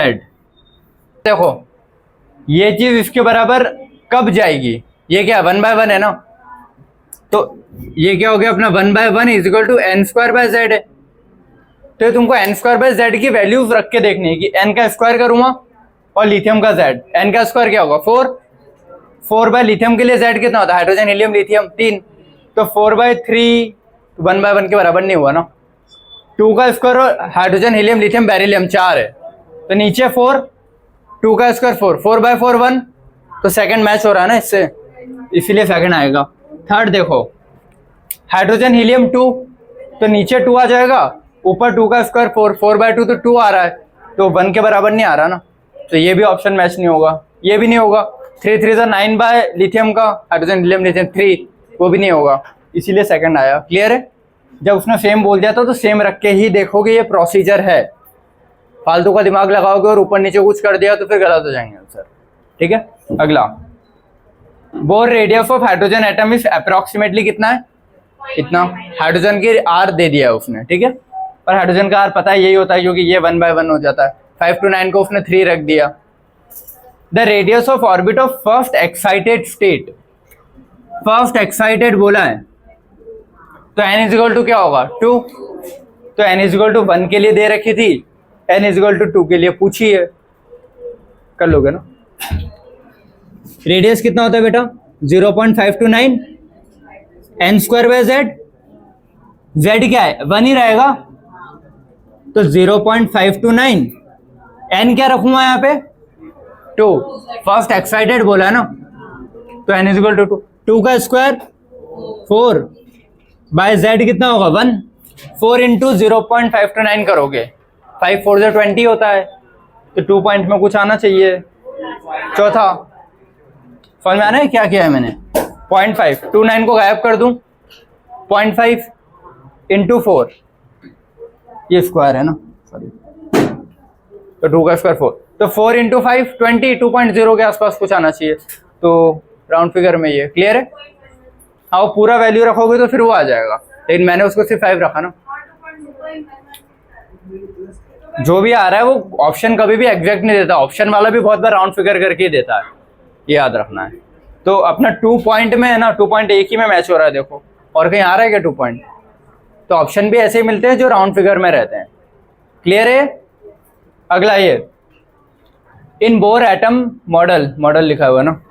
देखो ये चीज इसके बराबर कब जाएगी, ये क्या 1/1 है ना, तो ये क्या हो गया अपना 1/1 is equal to n square by z है। तो तुमको n स्क्वायर बाय z की वैल्यूज रख के देखनी है कि n का स्क्वायर करूंगा और लिथियम का z, n का स्क्वायर क्या होगा 4 बाय लिथियम के लिए z कितना होता है, हाइड्रोजन हीलियम लिथियम 3, तो 4/3 1/1 के बराबर नहीं हुआ ना। 2 का स्क्वायर और हाइड्रोजन हीलियम लिथियम बेरिलियम 4 है, तो नीचे 4, 2 का स्क्वायर 4/4 1, तो सेकंड मैच हो रहा है ना इससे, इसीलिए सेकंड आएगा। थर्ड देखो हाइड्रोजन हीलियम 2, तो नीचे 2 आ जाएगा, ऊपर 2 का स्क्वायर 4/2 तो 2 आ रहा है, तो 1 के बराबर नहीं आ रहा ना, तो ये भी ऑप्शन मैच नहीं होगा, ये भी नहीं होगा। 3 3 9 बाय लिथियम का हाइड्रोजन हीलियम लिथियम 3, वो भी नहीं होगा, इसीलिए सेकंड आया। क्लियर है? जब उसने सेम बोल दिया था तो सेम रख के ही देखोगे, ये प्रोसीजर है। फालतू का दिमाग लगाओगे और ऊपर नीचे कुछ कर दिया तो फिर गलत हो जाएंगे आंसर। ठीक है, अगला bore radius of hydrogen atom is approximately कितना है, इतना। हाइड्रोजन की आर दे दिया है उसने, ठीक है, पर हाइड्रोजन का आर पता है यही होता है क्योंकि ये 1/1 हो जाता है। 5 to 9 को उसने 3 रख दिया। The radius of orbit of first excited state, first excited बोला है तो n इज इक्वल टू क्या होगा 2, तो n इज इक्वल टू 1 के लिए दे रखी थी, n इज इक्वल टू 2 के लिए पूछी है, कर लोगे ना। रेडियस कितना होता है बेटा 0.529 n square by z, z क्या है 1 ही रहेगा, तो 0.529 n क्या रखूंगा यहाँ पे 2, फर्स्ट एक्साइटेड बोला है ना, तो n इज इक्वल टू 2, 2 का स्क्वायर 4 बाय z कितना होगा 1, 4 इंटू 0.529 करोगे, 5 4 से 20 होता है, तो 2 पॉइंट में कुछ आना चाहिए। चौथा समझ में आना है क्या किया है मैंने, 0.5, 29 को गायब कर दूं, 0.5 इंटू 4, ये स्क्वायर है ना, सॉरी, तो 2 का स्क्वायर 4, तो 4 इंटू 5 20, 2.0 के आसपास कुछ आना चाहिए, तो राउंड फिगर में ये क्लियर है। हाँ, वो पूरा वैल्यू रखोगे तो फिर वो आ जाएगा, लेकिन मैंने उसको सिर्फ 5 रखा ना। जो भी आ रहा है वो ऑप्शन कभी भी एग्जैक्ट नहीं देता, ऑप्शन वाला भी बहुत बार राउंड फिगर करके ही देता है, ये याद रखना है। तो अपना 2 पॉइंट में है ना, 2 पॉइंट एक ही में मैच हो रहा है देखो, और कहीं आ रहा है क्या 2 पॉइंट, तो ऑप्शन भी ऐसे ही मिलते हैं जो राउंड फिगर में रहते हैं। क्लियर है। अगला ये इन बोर एटम मॉडल लिखा हुआ है ना,